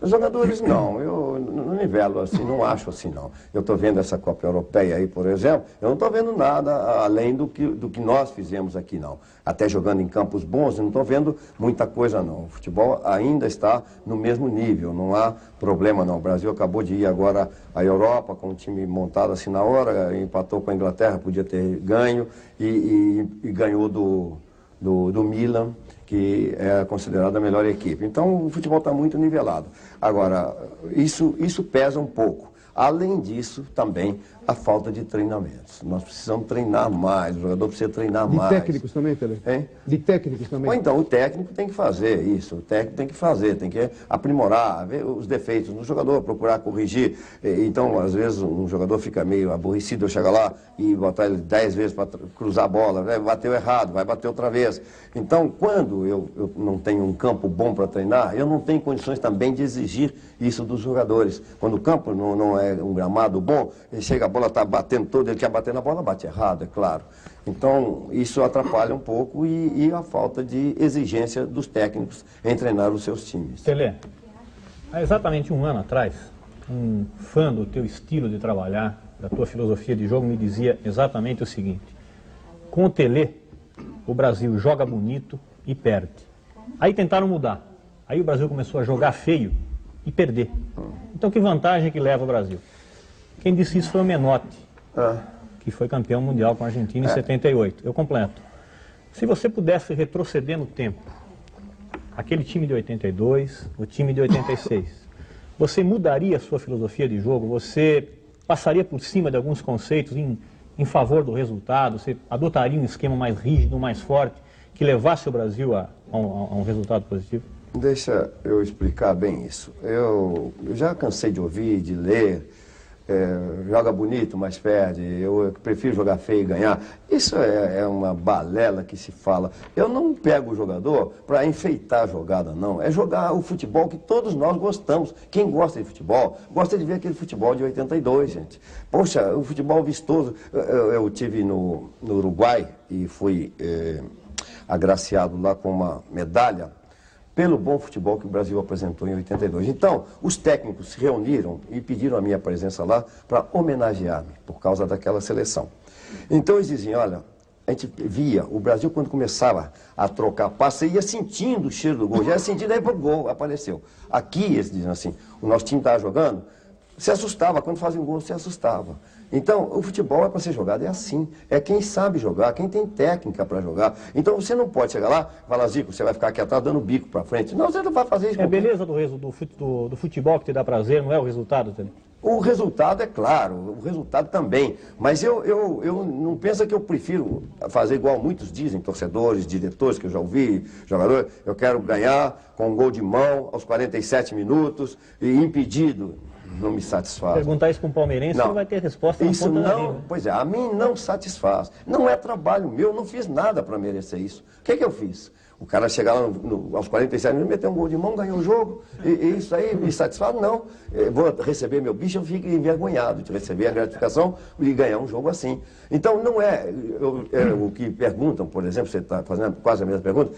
S2: Os jogadores não, eu nivelo assim, não acho assim não. Eu estou vendo essa Copa Europeia aí, por exemplo, eu não estou vendo nada além do que nós fizemos aqui não. Até jogando em campos bons, eu não estou vendo muita coisa não. O futebol ainda está no mesmo nível, não há problema não. O Brasil acabou de ir agora à Europa com um time montado assim na hora, empatou com a Inglaterra, podia ter ganho e ganhou do Milan, que é considerada a melhor equipe. Então, o futebol está muito nivelado. Agora, isso pesa um pouco. Além disso, também, a falta de treinamentos. Nós precisamos treinar mais, o jogador precisa treinar mais.
S6: De técnicos também, Tele?
S2: Hein?
S6: De técnicos também?
S2: Ou então, o técnico tem que fazer isso, o técnico tem que fazer, tem que aprimorar, ver os defeitos do jogador, procurar corrigir. Então, às vezes, um jogador fica meio aborrecido, eu chego lá e botar ele 10 vezes para cruzar a bola, né? Bateu errado, vai bater outra vez. Então, quando eu não tenho um campo bom para treinar, eu não tenho condições também de exigir isso dos jogadores. Quando o campo não é um gramado bom, ele chega, a bola está batendo toda, ele quer bater na bola, bate errado, é claro. Então, isso atrapalha um pouco e a falta de exigência dos técnicos em treinar os seus times.
S3: Tele, há exatamente um ano atrás, um fã do teu estilo de trabalhar, da tua filosofia de jogo, me dizia exatamente o seguinte: com o Tele, o Brasil joga bonito e perde. Aí tentaram mudar. Aí o Brasil começou a jogar feio e perder. Então, que vantagem que leva o Brasil? Quem disse isso foi o Menotti, que foi campeão mundial com a Argentina em 78. Eu completo. Se você pudesse retroceder no tempo, aquele time de 82, o time de 86, você mudaria a sua filosofia de jogo? Você passaria por cima de alguns conceitos em favor do resultado? Você adotaria um esquema mais rígido, mais forte, que levasse o Brasil a um resultado positivo?
S2: Deixa eu explicar bem isso. Eu já cansei de ouvir, de ler, joga bonito, mas perde, eu prefiro jogar feio e ganhar. Isso é uma balela que se fala. Eu não pego o jogador para enfeitar a jogada, não. É jogar o futebol que todos nós gostamos. Quem gosta de futebol, gosta de ver aquele futebol de 82, gente. Poxa, o futebol vistoso. Eu tive no Uruguai e fui agraciado lá com uma medalha pelo bom futebol que o Brasil apresentou em 82. Então, os técnicos se reuniram e pediram a minha presença lá para homenagear-me por causa daquela seleção. Então, eles diziam, olha, a gente via o Brasil quando começava a trocar passe, ia sentindo o cheiro do gol, já ia sentindo, aí o gol apareceu. Aqui, eles diziam assim, o nosso time estava jogando, se assustava, quando fazia um gol, se assustava. Então, o futebol é para ser jogado, é assim. É quem sabe jogar, quem tem técnica para jogar. Então, você não pode chegar lá e falar, Zico, você vai ficar aqui atrás dando bico para frente. Não, você não vai fazer isso.
S3: É a beleza do futebol que te dá prazer, não é o resultado, Tele?
S2: O resultado é claro, o resultado também. Mas eu não penso que eu prefiro fazer igual muitos dizem, torcedores, diretores que eu já ouvi, jogadores. Eu quero ganhar com um gol de mão aos 47 minutos e impedido. Não me satisfaz.
S3: Perguntar isso para um palmeirense, não vai ter resposta na
S2: isso
S3: ponta da
S2: não,
S3: língua.
S2: pois é, a mim não satisfaz. Não é trabalho meu, não fiz nada para merecer isso. O que eu fiz? O cara chegar lá aos 47 minutos, meter um gol de mão, ganhou o jogo, e isso aí me satisfaz? Não. Eu vou receber meu bicho, eu fico envergonhado de receber a gratificação e ganhar um jogo assim. Então, não é o que perguntam, por exemplo, você está fazendo quase a mesma pergunta,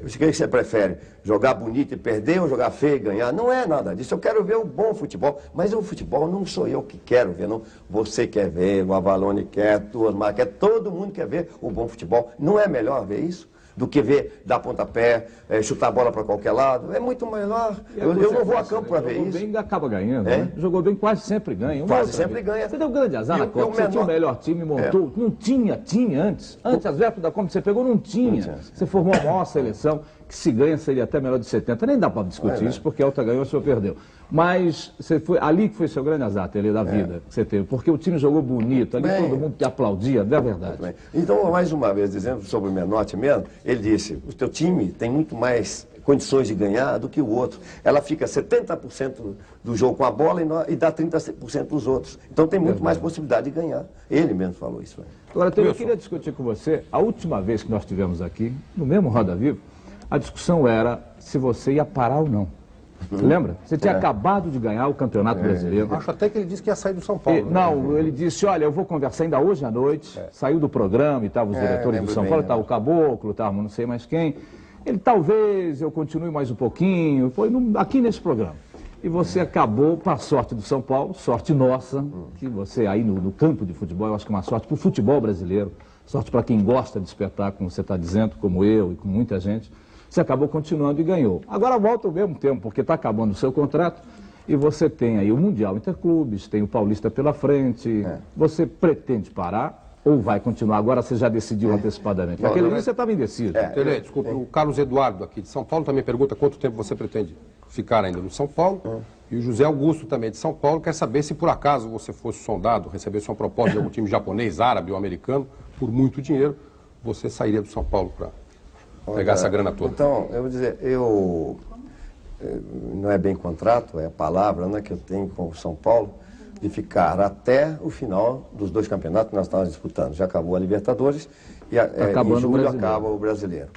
S2: o que você prefere, jogar bonito e perder ou jogar feio e ganhar? Não é nada disso, eu quero ver o bom futebol, mas o futebol não sou eu que quero ver, não. Você quer ver, o Avalone quer, o Osmar quer, todo mundo quer ver o bom futebol. Não é melhor ver isso do que ver, dar pontapé, chutar a bola para qualquer lado? É muito melhor. Eu não vou a campo para ver isso.
S4: Jogou bem, acaba ganhando. Né? Jogou bem, quase sempre ganha.
S2: Quase sempre ganha.
S4: Você deu um grande azar na Copa. Você tinha o melhor time, montou. Não tinha antes. Antes, as vésperas da Copa que você pegou, não tinha. Você formou a maior seleção, que se ganha seria até melhor de 70. Nem dá para discutir isso, porque a outra ganhou e o senhor perdeu. Mas você foi ali que foi seu grande azar, Tele, da vida que você teve. Porque o time jogou bonito, ali todo mundo te aplaudia, é verdade.
S2: Então, mais uma vez, dizendo sobre o Menotti mesmo, ele disse, o teu time tem muito mais condições de ganhar do que o outro. Ela fica 70% do jogo com a bola e dá 30% dos outros. Então tem muito mais possibilidade de ganhar. Ele mesmo falou isso.
S4: Agora, Tele, eu queria discutir com você, a última vez que nós tivemos aqui, no mesmo Roda Viva, a discussão era se você ia parar ou não. Você lembra? Você tinha acabado de ganhar o Campeonato Brasileiro.
S1: Acho até que ele disse que ia sair do São Paulo.
S4: Não, ele disse, olha, eu vou conversar ainda hoje à noite. Saiu do programa e estavam os diretores do São Paulo, estava o Caboclo, estava não sei mais quem. Ele, talvez eu continue mais um pouquinho, foi aqui nesse programa. E você acabou, para sorte do São Paulo, sorte nossa, que você aí no campo de futebol, eu acho que é uma sorte para o futebol brasileiro, sorte para quem gosta de espetáculo, como você está dizendo, como eu e com muita gente, você acabou continuando e ganhou. Agora volta ao mesmo tempo, porque está acabando o seu contrato, e você tem aí o Mundial Interclubes, tem o Paulista pela frente, você pretende parar ou vai continuar? Agora você já decidiu antecipadamente? Aquele dia você estava indeciso.
S1: Tele, desculpa, o Carlos Eduardo aqui de São Paulo também pergunta quanto tempo você pretende ficar ainda no São Paulo. E o José Augusto também de São Paulo quer saber se por acaso você fosse sondado, recebesse uma proposta de algum time japonês, árabe ou americano, por muito dinheiro, você sairia do São Paulo para pegar essa grana toda.
S2: Então, eu vou dizer, não é bem contrato, é a palavra, né, que eu tenho com o São Paulo, de ficar até o final dos 2 campeonatos que nós estávamos disputando. Já acabou a Libertadores e em julho acaba o Brasileiro.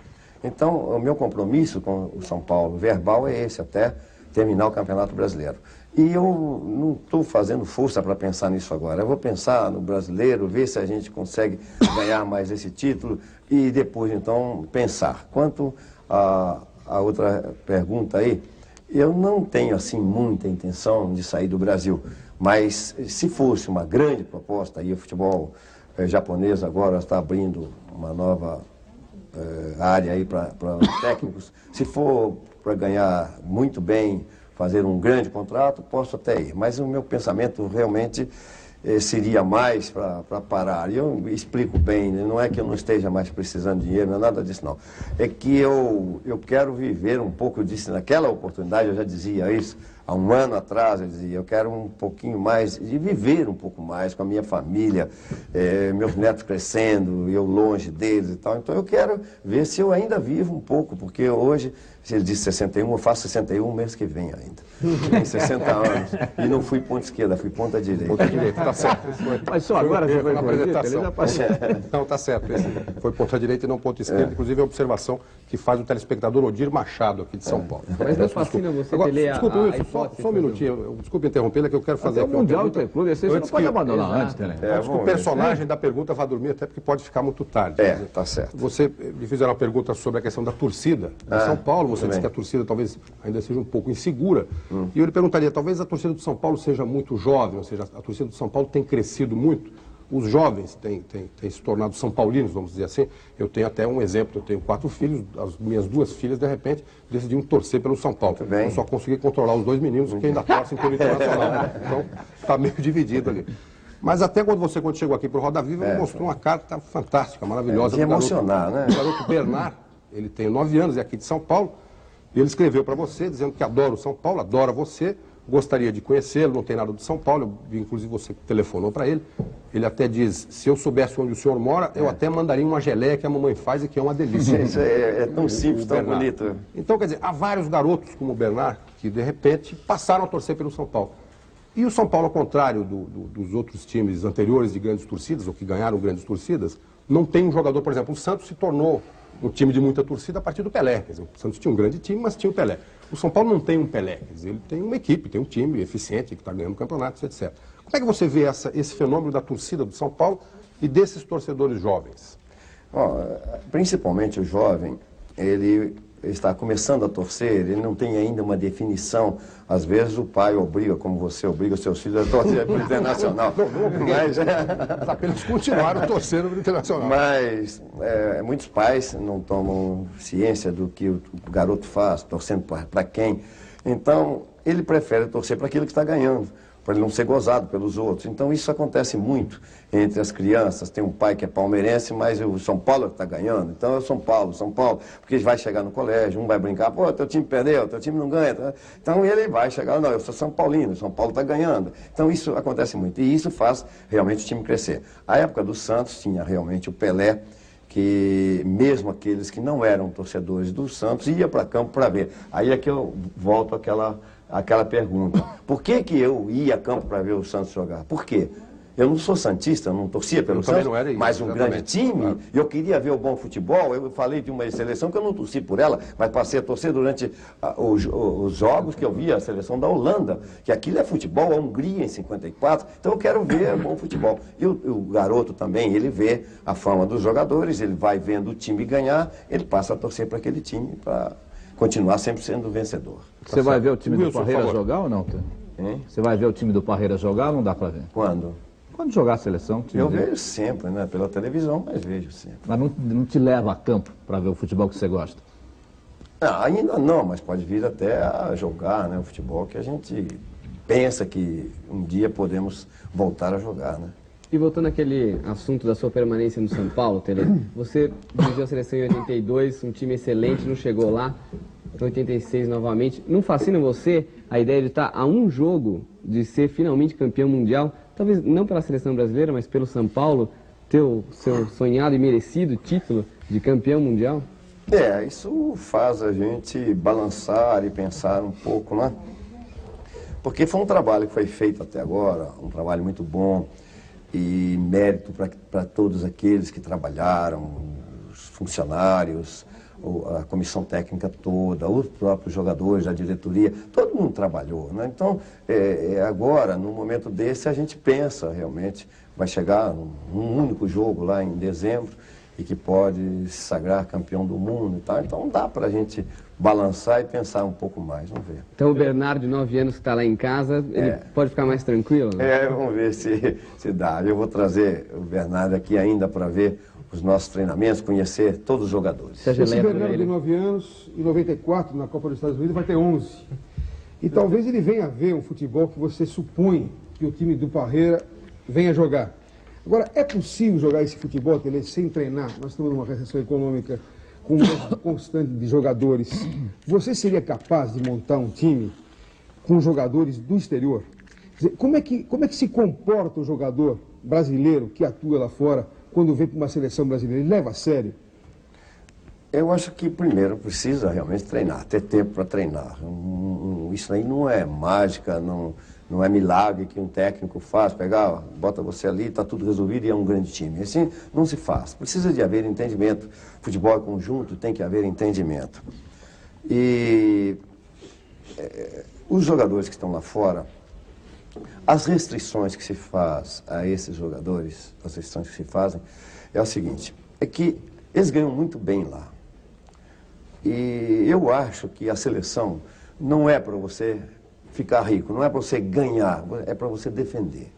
S2: Então, o meu compromisso com o São Paulo verbal é esse, até terminar o Campeonato Brasileiro. E eu não estou fazendo força para pensar nisso agora. Eu vou pensar no Brasileiro, ver se a gente consegue ganhar mais esse título e depois, então, pensar. Quanto a outra pergunta aí, eu não tenho, assim, muita intenção de sair do Brasil. Mas se fosse uma grande proposta, aí o futebol japonês agora está abrindo uma nova área aí para os técnicos, se for para ganhar muito bem, fazer um grande contrato, posso até ir. Mas o meu pensamento realmente seria mais para parar. E eu explico bem, não é que eu não esteja mais precisando de dinheiro, não é nada disso não. É que eu quero viver um pouco, eu disse naquela oportunidade, eu já dizia isso, há um ano atrás, eu dizia, eu quero um pouquinho mais, de viver um pouco mais com a minha família, meus netos crescendo, eu longe deles e tal. Então eu quero ver se eu ainda vivo um pouco, porque hoje, se ele disse 61, eu faço 61 mês que vem ainda. Tenho 60 anos. E não fui ponta esquerda, fui ponta direita.
S1: Ponta direita, tá certo.
S4: Mas só agora você foi
S1: na apresentação. Não, tá certo. Foi ponta direita e não ponta esquerda. Inclusive é a observação que faz o telespectador Odir Machado, aqui de São Paulo.
S8: Mas não fascina você
S1: agora,
S8: ter
S1: desculpe, Wilson, só um minutinho. Desculpe interrompê-la, que eu quero fazer aqui
S4: uma Mundial Interclube, você não pode abandonar antes, Tele.
S1: Antes que o personagem da pergunta vá dormir, até porque pode ficar muito tarde.
S2: Tá certo.
S1: Você me fizeram uma pergunta sobre a questão da torcida de São Paulo. Você disse que a torcida talvez ainda seja um pouco insegura. E eu lhe perguntaria, talvez a torcida do São Paulo seja muito jovem, ou seja, a torcida do São Paulo tem crescido muito. Os jovens têm se tornado são paulinos, vamos dizer assim. Eu tenho até um exemplo, eu tenho 4 filhos, as minhas 2 filhas, de repente, decidiram torcer pelo São Paulo. Eu só consegui controlar os 2 meninos, que ainda torcem pelo Internacional. Então, está meio dividido ali. Mas até quando chegou aqui para o Roda Viva, mostrou uma carta fantástica, maravilhosa.
S2: De emocionar, né?
S1: O garoto Bernard, ele tem 9 anos, é aqui de São Paulo, e ele escreveu para você, dizendo que adora o São Paulo, adora você, gostaria de conhecê-lo, não tem nada do São Paulo, eu vi inclusive você que telefonou para ele. Ele até diz, se eu soubesse onde o senhor mora, eu até mandaria uma geleia que a mamãe faz e que é uma delícia.
S2: Isso é tão simples, tão bonito.
S1: Então, quer dizer, há vários garotos como o Bernard que, de repente, passaram a torcer pelo São Paulo. E o São Paulo, ao contrário dos outros times anteriores de grandes torcidas, ou que ganharam grandes torcidas, não tem um jogador, por exemplo, o Santos se tornou um time de muita torcida a partir do Pelé. Quer dizer, o Santos tinha um grande time, mas tinha o Pelé. O São Paulo não tem um Pelé, quer dizer, ele tem uma equipe, tem um time eficiente que está ganhando campeonatos, etc. Como é que você vê esse fenômeno da torcida do São Paulo e desses torcedores jovens?
S2: Principalmente o jovem, ele está começando a torcer, ele não tem ainda uma definição. Às vezes o pai obriga, como você obriga os seus filhos a torcer para o Internacional.
S1: Mas apenas continuaram torcendo para o Internacional.
S2: Mas muitos pais não tomam ciência do que o garoto faz, torcendo para quem. Então, ele prefere torcer para aquilo que está ganhando, para ele não ser gozado pelos outros. Então isso acontece muito entre as crianças. Tem um pai que é palmeirense, mas o São Paulo está ganhando. Então é o São Paulo, porque ele vai chegar no colégio, um vai brincar, pô, teu time perdeu, teu time não ganha. Então ele vai chegar, não, eu sou São Paulino, São Paulo está ganhando. Então isso acontece muito e isso faz realmente o time crescer. A época do Santos tinha realmente o Pelé, que mesmo aqueles que não eram torcedores do Santos ia para campo para ver. Aí é que eu volto àquela pergunta. Por que eu ia a campo para ver o Santos jogar? Por quê? Eu não sou santista, eu não torcia pelo Santos,
S1: não era isso,
S2: mas um grande time, claro. Eu queria ver o bom futebol. Eu falei de uma seleção que eu não torci por ela, mas passei a torcer durante os jogos que eu via, a seleção da Holanda, que aquilo é futebol, a Hungria em 54, então eu quero ver bom futebol. E o garoto também, ele vê a fama dos jogadores, ele vai vendo o time ganhar, ele passa a torcer para aquele time, continuar sempre sendo vencedor.
S4: Você vai ver o time do
S1: Wilson,
S4: Parreira
S1: por favor.
S4: jogar ou não, Tê?
S2: Hein?
S4: Você vai ver o time do Parreira jogar ou não dá pra ver?
S2: Quando?
S4: Quando jogar a seleção, o time
S2: Eu
S4: dele.
S2: vejo sempre, né? Pela televisão, mas vejo sempre.
S4: Mas não te leva a campo para ver o futebol que você gosta?
S2: Ainda não, mas pode vir até a jogar, né? O futebol que a gente pensa que um dia podemos voltar a jogar, né?
S8: E voltando àquele assunto da sua permanência no São Paulo, Tele, você dirigiu a seleção em 82, um time excelente, não chegou lá, em 86 novamente. Não fascina você a ideia de estar a um jogo de ser finalmente campeão mundial? Talvez não pela seleção brasileira, mas pelo São Paulo, ter o seu sonhado e merecido título de campeão mundial?
S2: Isso faz a gente balançar e pensar um pouco, né? Porque foi um trabalho que foi feito até agora, um trabalho muito bom, e mérito para todos aqueles que trabalharam, os funcionários, a comissão técnica toda, os próprios jogadores, a diretoria, todo mundo trabalhou, né? Então, agora, num momento desse, a gente pensa realmente, vai chegar um único jogo lá em dezembro, e que pode se sagrar campeão do mundo e tal. Então dá para a gente balançar e pensar um pouco mais, vamos ver.
S8: Então o Bernardo, de 9 anos, que está lá em casa, ele pode ficar mais tranquilo? Né?
S2: Vamos ver se dá. Eu vou trazer o Bernardo aqui ainda para ver os nossos treinamentos, conhecer todos os jogadores.
S6: Esse Bernardo de 9 anos, em 94, na Copa dos Estados Unidos, vai ter 11. E talvez ele venha ver um futebol que você supõe que o time do Parreira venha jogar. Agora, é possível jogar esse futebol, Tele, sem treinar? Nós estamos numa recessão econômica com um número constante de jogadores. Você seria capaz de montar um time com jogadores do exterior? Quer dizer, como é que se comporta o jogador brasileiro que atua lá fora quando vem para uma seleção brasileira? Ele leva a sério?
S2: Eu acho que primeiro precisa realmente treinar, ter tempo para treinar. Isso aí não é mágica, não é milagre que um técnico faz, pegar, bota você ali, está tudo resolvido e é um grande time. Assim não se faz. Precisa de haver entendimento. Futebol é conjunto, tem que haver entendimento. E os jogadores que estão lá fora, as restrições que se faz a esses jogadores, as restrições que se fazem, é o seguinte, é que eles ganham muito bem lá. E eu acho que a seleção não é para você ficar rico, não é para você ganhar, é para você defender.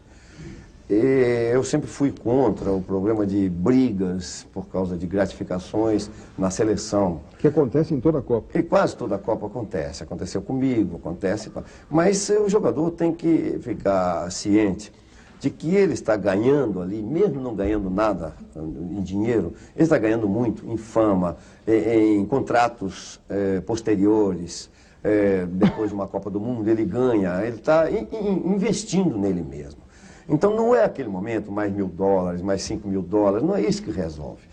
S2: E eu sempre fui contra o problema de brigas por causa de gratificações na seleção.
S6: Que acontece em toda a Copa.
S2: E quase toda a Copa acontece. Aconteceu comigo, acontece. Mas o jogador tem que ficar ciente de que ele está ganhando ali, mesmo não ganhando nada em dinheiro, ele está ganhando muito em fama, em contratos posteriores. Depois de uma Copa do Mundo, ele ganha, ele está investindo nele mesmo. Então não é aquele momento, mais $1.000, mais $5.000, não é isso que resolve.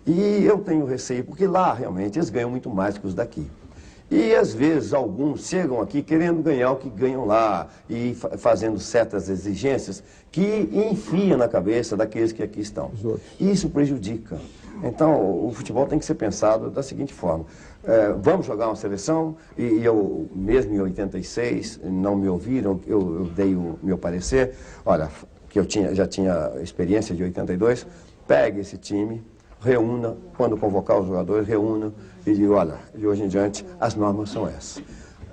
S2: E eu tenho receio, porque lá realmente eles ganham muito mais que os daqui. E às vezes alguns chegam aqui querendo ganhar o que ganham lá e fazendo certas exigências que enfiam na cabeça daqueles que aqui estão. E isso prejudica. Então o futebol tem que ser pensado da seguinte forma. Vamos jogar uma seleção, e eu mesmo em 86, não me ouviram, eu dei o meu parecer, olha, que já tinha experiência de 82, pegue esse time, reúna, quando convocar os jogadores, reúna e diga, olha, de hoje em diante as normas são essas.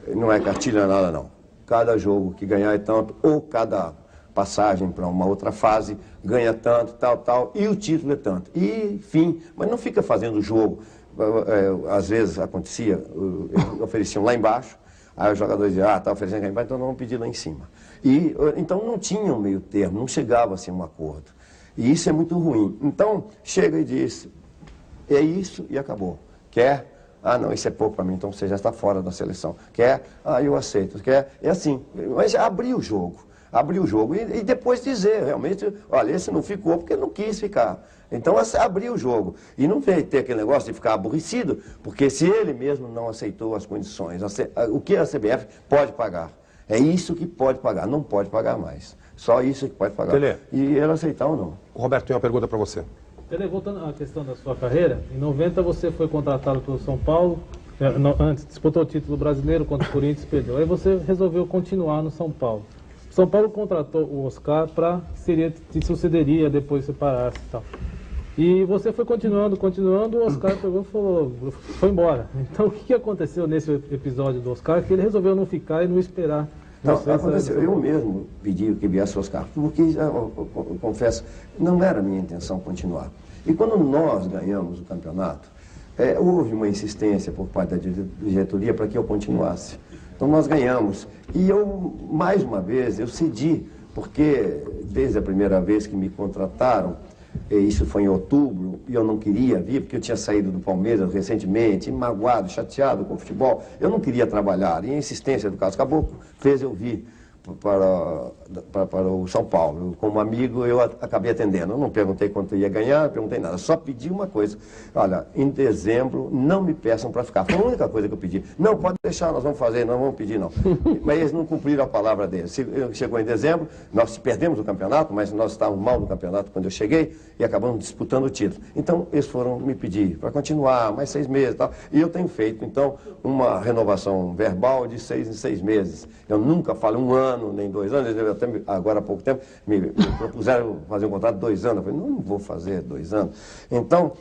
S2: Não é cartilha nada não. Cada jogo que ganhar é tanto, ou cada passagem para uma outra fase ganha tanto, tal, e o título é tanto. E fim, mas não fica fazendo jogo. Às vezes acontecia, ofereciam lá embaixo, aí os jogadores diziam, está oferecendo lá embaixo, então vamos pedir lá em cima. E então não tinha um meio termo, não chegava assim a um acordo. E isso é muito ruim. Então, chega e diz, é isso e acabou. Quer? Ah, não, isso é pouco para mim, então você já está fora da seleção. Quer? Ah, eu aceito. Quer? É assim. Mas abrir o jogo. Abrir o jogo e depois dizer, realmente, olha, esse não ficou porque não quis ficar. Então, abrir o jogo. E não ter aquele negócio de ficar aborrecido, porque se ele mesmo não aceitou as condições, o que a CBF pode pagar? É isso que pode pagar, não pode pagar mais. Só isso que pode pagar.
S1: Tele.
S2: E ele aceitar ou não.
S1: O Roberto tem uma pergunta para você.
S5: Tele, voltando à questão da sua carreira, em 90 você foi contratado pelo São Paulo, antes disputou o título brasileiro contra o Corinthians, perdeu. Aí você resolveu continuar no São Paulo. São Paulo contratou o Oscar para que te sucederia depois que você parasse e tal. E você foi continuando, o Oscar pegou e falou, foi embora. Então o que aconteceu nesse episódio do Oscar, que ele resolveu não ficar e não esperar?
S2: Não, aconteceu. Eu mesmo pedi que viesse o Oscar, porque, eu confesso, não era a minha intenção continuar. E quando nós ganhamos o campeonato, houve uma insistência por parte da diretoria para que eu continuasse. Então nós ganhamos. E eu, mais uma vez, eu cedi, porque desde a primeira vez que me contrataram, isso foi em outubro, e eu não queria vir, porque eu tinha saído do Palmeiras recentemente, magoado, chateado com o futebol. Eu não queria trabalhar, e a insistência do Carlos Caboclo fez eu vir para o São Paulo. Eu, como amigo, eu acabei atendendo. Eu não perguntei quanto eu ia ganhar, não perguntei nada. Só pedi uma coisa. Olha, em dezembro, não me peçam para ficar. Foi a única coisa que eu pedi. Não, pode deixar, nós vamos fazer, não vamos pedir, não. Mas eles não cumpriram a palavra deles. Chegou em dezembro, nós perdemos o campeonato, mas nós estávamos mal no campeonato quando eu cheguei e acabamos disputando o título. Então, eles foram me pedir para continuar mais 6 meses e tal. E eu tenho feito, então, uma renovação verbal de 6 em 6 meses. Eu nunca falo 1 ano, nem 2 anos, até agora há pouco tempo me propuseram fazer um contrato de 2 anos. Eu falei, não vou fazer 2 anos. Então,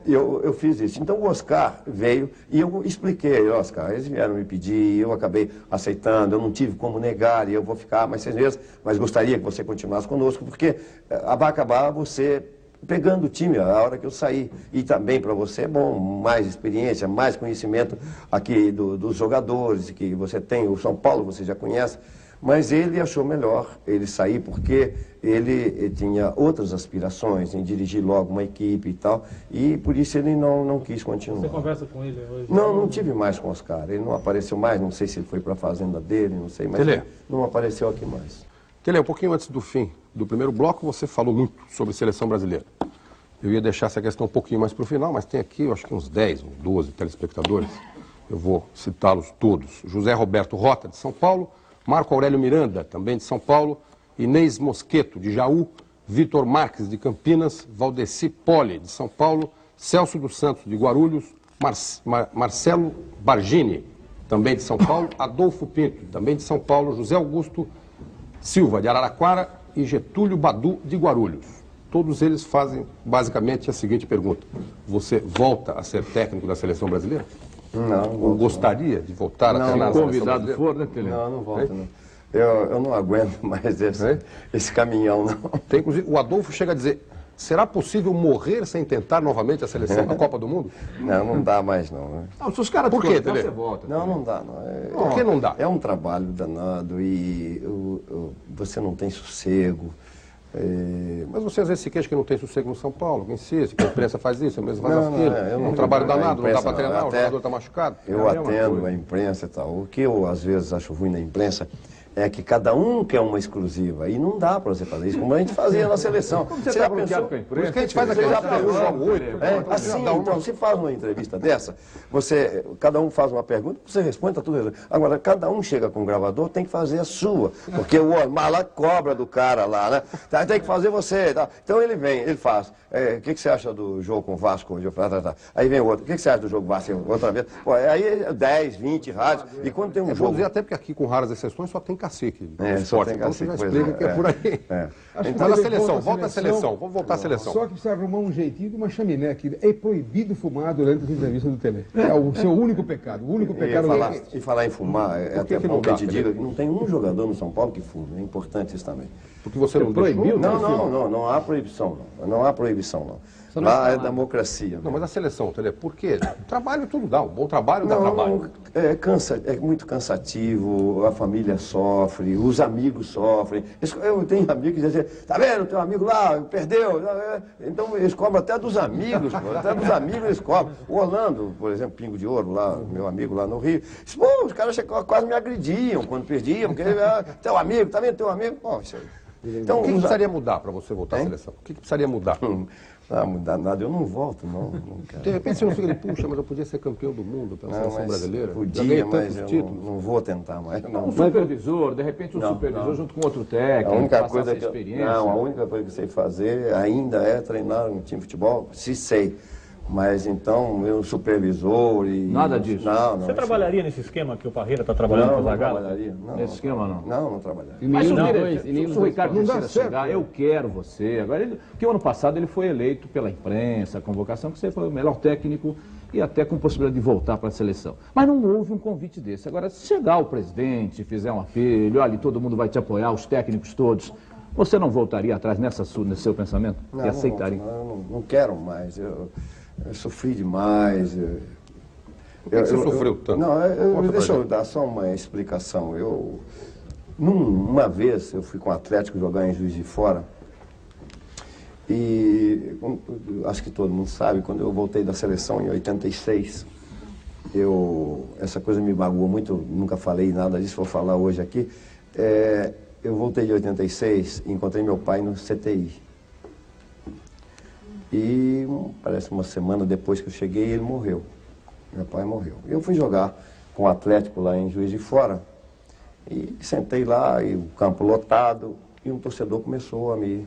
S2: eu fiz isso. Então o Oscar veio e eu expliquei, Oscar, eles vieram me pedir, eu acabei aceitando, eu não tive como negar, e eu vou ficar mais 6 meses, mas gostaria que você continuasse conosco, porque vai acabar você pegando o time a hora que eu sair. E também para você é bom, mais experiência, mais conhecimento aqui dos jogadores, que você tem, o São Paulo você já conhece, mas ele achou melhor ele sair porque ele tinha outras aspirações em dirigir logo uma equipe e tal, e por isso ele não quis continuar.
S5: Você conversa com ele hoje?
S2: Não tive mais com o Oscar, ele não apareceu mais, não sei se ele foi para a fazenda dele, não sei, mas ele não apareceu aqui mais.
S1: Tele, um pouquinho antes do fim do primeiro bloco, você falou muito sobre seleção brasileira. Eu ia deixar essa questão um pouquinho mais para o final, mas tem aqui, eu acho que uns 10 ou 12 telespectadores. Eu vou citá-los todos. José Roberto Rota, de São Paulo, Marco Aurélio Miranda, também de São Paulo, Inês Mosqueto, de Jaú, Vitor Marques, de Campinas, Valdeci Poli, de São Paulo, Celso dos Santos, de Guarulhos, Marcelo Bargini, também de São Paulo, Adolfo Pinto, também de São Paulo, José Augusto Silva, de Araraquara, e Getúlio Badu, de Guarulhos. Todos eles fazem basicamente a seguinte pergunta: você volta a ser técnico da seleção brasileira?
S2: Não.
S1: Ou gostaria de voltar a treinar a seleção brasileira?
S4: For, né, Tele?
S2: Não volto, não. Eu não aguento mais esse caminhão, não.
S1: Tem, inclusive, o Adolfo chega a dizer: será possível morrer sem tentar novamente a seleção da Copa do Mundo?
S2: Não dá mais, não. Né?
S4: Não, se os caras
S1: por quê,
S4: você volta.
S2: Não dá, não.
S1: Por que não dá?
S2: É um trabalho danado e você não tem sossego.
S1: Mas você às vezes se queixa que não tem sossego no São Paulo, que insiste, que a imprensa faz isso, a mesma faz aquilo. É um trabalho danado, não dá para treinar, o jogador está machucado.
S2: Eu atendo a imprensa e tal. O que eu às vezes acho ruim na imprensa é que cada um quer uma exclusiva e não dá para você fazer isso, como a gente fazia na seleção.
S4: Como você já pensou?
S1: Por isso que a gente faz aqui, já
S2: assim, então, se faz uma entrevista dessa, cada um faz uma pergunta, você responde, tá tudo resolvido. Agora, cada um chega com um gravador, tem que fazer a sua, porque o Mala cobra do cara lá, né? Tem que fazer você. Tá? Então ele vem, ele faz. O que você acha do jogo com o Vasco hoje? Aí vem outro. O que você acha do jogo Vasco outra vez? Pô, aí 10, 20 rádios. E quando tem um jogo...
S1: Vou dizer até porque aqui, com raras exceções, só tem cacique.
S2: Só tem
S1: então
S2: cacique,
S1: você já explica que é por aí.
S6: Então,
S1: a seleção, volta à seleção. Vamos voltar à seleção.
S6: Só que precisa arrumar um jeitinho de uma chaminé aqui. É proibido fumar durante as entrevistas do Tele. É o seu único pecado. O único pecado
S2: e falar em fumar, até bom que a gente diga que não tem um jogador no São Paulo que fume. É importante isso também.
S1: Porque você não proibiu?
S2: Não há proibição, não. Não há proibição, não. Lá é democracia.
S1: Não, mas a seleção, Tele, por quê? O trabalho tudo dá, um bom trabalho dá trabalho.
S2: É muito cansativo, a família sofre, os amigos sofrem. Eu tenho amigos que dizem, tá vendo, teu amigo lá, perdeu. Então eles cobram até dos amigos, até dos amigos eles cobram. O Orlando, por exemplo, Pingo de Ouro, lá, meu amigo lá no Rio, disse, pô, os caras quase me agrediam quando perdiam, porque teu amigo, tá vendo, teu amigo? Bom, isso aí.
S1: Então, o que precisaria mudar para você voltar à seleção? O que precisaria mudar?
S2: Não mudar nada, eu não volto, não.
S1: De repente você não fica, puxa, mas eu podia ser campeão do mundo pela seleção brasileira.
S2: Podia, mas eu não vou tentar mais.
S4: Um supervisor, de repente supervisor junto com outro técnico,
S2: a única coisa que a única coisa que eu sei fazer ainda é treinar um time de futebol, se sei. Mas então, eu supervisor e...
S4: Nada disso.
S2: Não,
S3: Você trabalharia nesse esquema que o Parreira está trabalhando com o
S2: não
S3: Zagallo?
S2: trabalharia.
S4: Nesse esquema, não?
S2: Não trabalharia.
S4: Mas se o
S8: dois
S4: Ricardo
S6: não dá
S4: Teixeira
S6: certo,
S4: chegar,
S6: né?
S4: eu quero você. Agora, porque o ano passado ele foi eleito pela imprensa, a convocação, que você foi o melhor técnico e até com possibilidade de voltar para a seleção. Mas não houve um convite desse. Agora, se chegar o presidente, fizer um apelo, olha, todo mundo vai te apoiar, os técnicos todos, você não voltaria atrás nesse seu pensamento?
S2: Não,
S4: E aceitaria?
S2: não quero mais. Eu sofri demais.
S1: Por que você sofreu tanto?
S2: Não, deixa eu dar só uma explicação. Uma vez eu fui com o Atlético jogar em Juiz de Fora e acho que todo mundo sabe, quando eu voltei da seleção em 86, essa coisa me magoou muito, nunca falei nada disso, vou falar hoje aqui. Eu voltei de 86 e encontrei meu pai no CTI. E parece uma semana depois que eu cheguei, ele morreu. Meu pai morreu. Eu fui jogar com o Atlético lá em Juiz de Fora e sentei lá, e o campo lotado, e um torcedor começou a me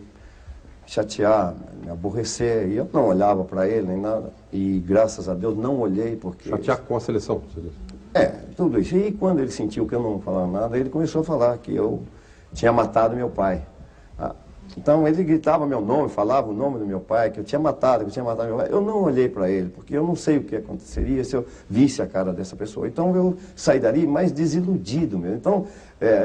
S2: chatear, me aborrecer, e eu não olhava para ele nem nada. E graças a Deus não olhei porque...
S1: Chatear com a seleção, você disse.
S2: Tudo isso. E quando ele sentiu que eu não falava nada, ele começou a falar que eu tinha matado meu pai. Então ele gritava meu nome, falava o nome do meu pai, que eu tinha matado meu pai. Eu não olhei para ele, porque eu não sei o que aconteceria se eu visse a cara dessa pessoa. Então eu saí dali mais desiludido mesmo. Então,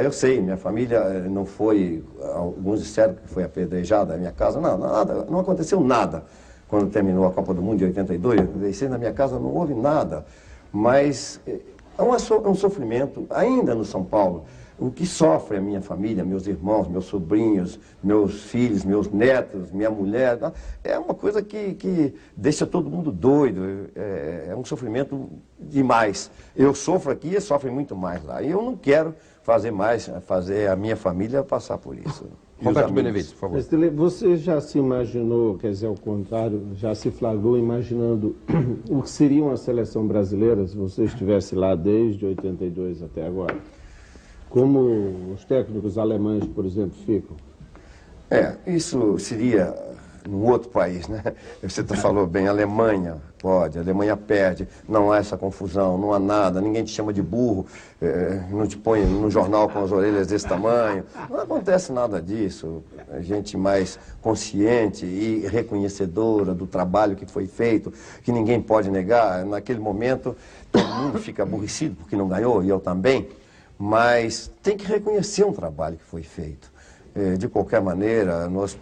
S2: eu sei, minha família não foi, alguns disseram que foi apedrejada a minha casa. Não, nada, não aconteceu nada. Quando terminou a Copa do Mundo de 82, 86, na minha casa não houve nada. Mas é um sofrimento, ainda no São Paulo. O que sofre a minha família, meus irmãos, meus sobrinhos, meus filhos, meus netos, minha mulher, é uma coisa que deixa todo mundo doido, é um sofrimento demais. Eu sofro aqui e sofre muito mais lá. E eu não quero fazer a minha família passar por isso.
S1: Roberto Benevides, por favor.
S7: Mas, você já se imaginou, quer dizer, ao contrário, já se flagrou imaginando o que seria uma seleção brasileira se você estivesse lá desde 82 até agora? Como os técnicos alemães, por exemplo, ficam?
S2: Isso seria num outro país, né? Você falou bem, Alemanha pode, a Alemanha perde, não há essa confusão, não há nada, ninguém te chama de burro, não te põe no jornal com as orelhas desse tamanho, não acontece nada disso. A gente mais consciente e reconhecedora do trabalho que foi feito, que ninguém pode negar. Naquele momento, todo mundo fica aborrecido porque não ganhou, e eu também. Mas tem que reconhecer um trabalho que foi feito. De qualquer maneira, nós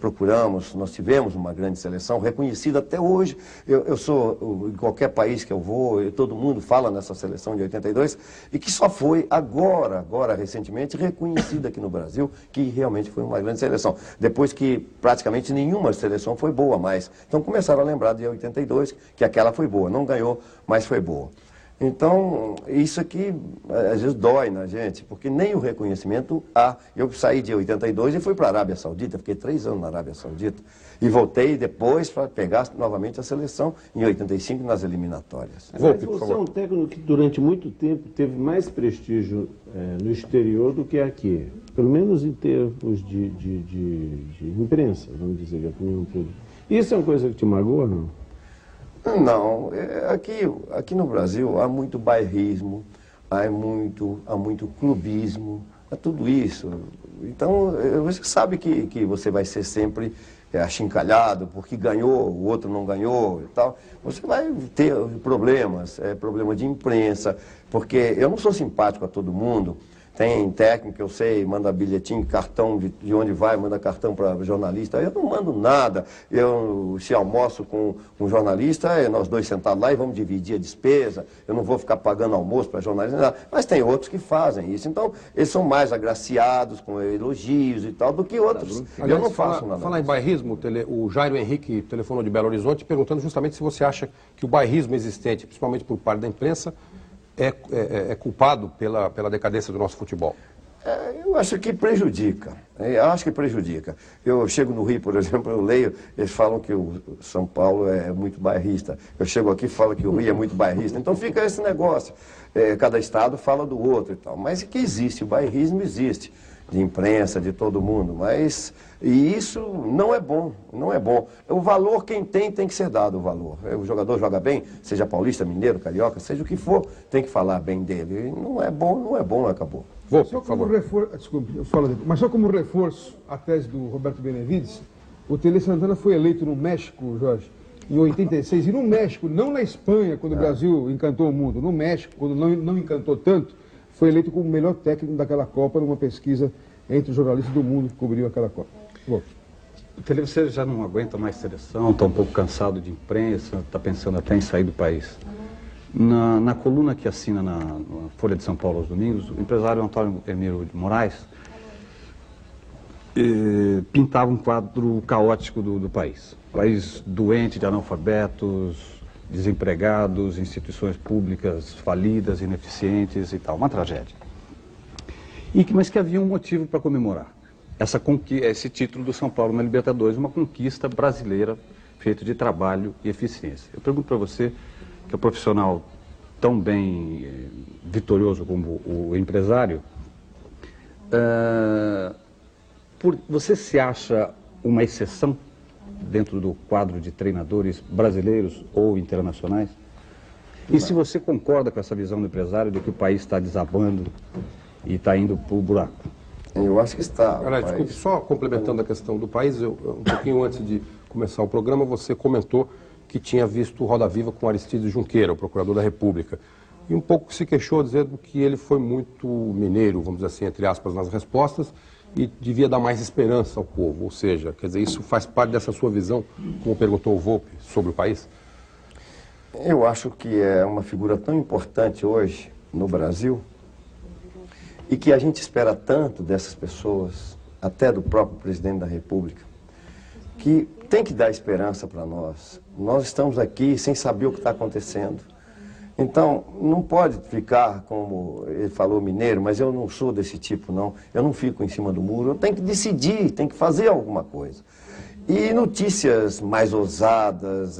S2: tivemos uma grande seleção, reconhecida até hoje. Eu sou, em qualquer país que eu vou, todo mundo fala nessa seleção de 82, e que só foi agora recentemente, reconhecida aqui no Brasil, que realmente foi uma grande seleção. Depois que praticamente nenhuma seleção foi boa mais. Então começaram a lembrar de 82, que aquela foi boa. Não ganhou, mas foi boa. Então, isso aqui, às vezes, dói na gente, porque nem o reconhecimento há. Eu saí de 82 e fui para a Arábia Saudita, fiquei 3 anos na Arábia Saudita, e voltei depois para pegar novamente a seleção em 85 nas eliminatórias.
S7: Mas você é um técnico que durante muito tempo teve mais prestígio no exterior do que aqui, pelo menos em termos de imprensa, vamos dizer, de opinião pública. Isso é uma coisa que te magoa, não?
S2: Não, aqui no Brasil há muito bairrismo, há muito clubismo, há tudo isso. Então, você sabe que você vai ser sempre achincalhado porque ganhou, o outro não ganhou e tal. Você vai ter problemas, problema de imprensa, porque eu não sou simpático a todo mundo. Tem técnico, eu sei, manda bilhetinho, cartão de onde vai, manda cartão para jornalista. Eu não mando nada. Eu, se almoço com um jornalista, nós dois sentados lá e vamos dividir a despesa. Eu não vou ficar pagando almoço para jornalista, nada. Mas tem outros que fazem isso. Então, eles são mais agraciados com elogios e tal do que outros.
S1: Aliás, eu não faço nada. Falar em bairrismo, o Jairo Henrique telefonou de Belo Horizonte perguntando justamente se você acha que o bairrismo existente, principalmente por parte da imprensa, é culpado pela decadência do nosso futebol?
S2: Eu acho que prejudica. Eu chego no Rio, por exemplo, eu leio, eles falam que o São Paulo é muito bairrista. Eu chego aqui e falo que o Rio é muito bairrista. Então fica esse negócio. Cada estado fala do outro e tal. Mas que existe, o bairrismo existe. de imprensa, de todo mundo, mas e isso não é bom, não é bom. O valor, quem tem que ser dado o valor. O jogador joga bem, seja paulista, mineiro, carioca, seja o que for, tem que falar bem dele. E não é bom, acabou.
S6: Só como reforço, desculpe, eu falo depois, mas só como reforço à tese do Roberto Benevides, o Tele Santana foi eleito no México, Jorge, em 86, e no México, não na Espanha, quando o Brasil encantou o mundo, no México, quando não encantou tanto, foi eleito como o melhor técnico daquela Copa, numa pesquisa entre os jornalistas do mundo que cobriu aquela Copa. Bom.
S9: O Tele, você já não aguenta mais seleção, está um pouco cansado de imprensa, está pensando até em sair do país. Na coluna que assina na Folha de São Paulo aos domingos, o empresário Antônio Emílio de Moraes pintava um quadro caótico do país. País doente de analfabetos, desempregados, instituições públicas falidas, ineficientes e tal, uma tragédia. Mas que havia um motivo para comemorar. Esse título do São Paulo na Libertadores, uma conquista brasileira feita de trabalho e eficiência. Eu pergunto para você, que é um profissional tão bem vitorioso como o empresário, você se acha uma exceção dentro do quadro de treinadores brasileiros ou internacionais? E se você concorda com essa visão do empresário de que o país está desabando e está indo para o buraco?
S2: Eu acho que está.
S1: Desculpe, só complementando a questão do país, um pouquinho antes de começar o programa, você comentou que tinha visto Roda Viva com Aristides Junqueira, o procurador da República, e um pouco se queixou dizendo que ele foi muito mineiro, vamos dizer assim, entre aspas, nas respostas, e devia dar mais esperança ao povo. Ou seja, quer dizer, isso faz parte dessa sua visão, como perguntou o Volpi, sobre o país?
S2: Eu acho que é uma figura tão importante hoje no Brasil e que a gente espera tanto dessas pessoas, até do próprio presidente da República, que tem que dar esperança para nós. Nós estamos aqui sem saber o que está acontecendo. Então, não pode ficar, como ele falou, mineiro, mas eu não sou desse tipo, não. Eu não fico em cima do muro, eu tenho que decidir, tenho que fazer alguma coisa. E notícias mais ousadas,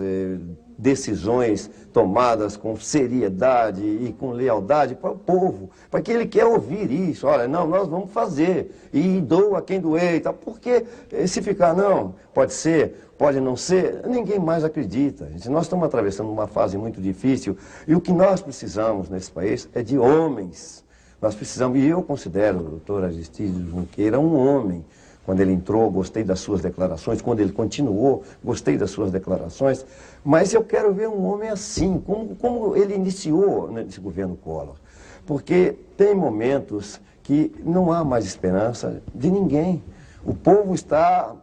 S2: decisões tomadas com seriedade e com lealdade para o povo, para que ele quer ouvir isso. Olha, não, nós vamos fazer, e doa quem doer e tal, porque se ficar, não, pode ser, pode não ser, ninguém mais acredita. Nós estamos atravessando uma fase muito difícil, e o que nós precisamos nesse país é de homens. Nós precisamos, e eu considero o doutor Aristides Junqueira um homem. Quando ele entrou, gostei das suas declarações. Quando ele continuou, gostei das suas declarações. Mas eu quero ver um homem assim, como ele iniciou nesse governo Collor. Porque tem momentos que não há mais esperança de ninguém. O povo está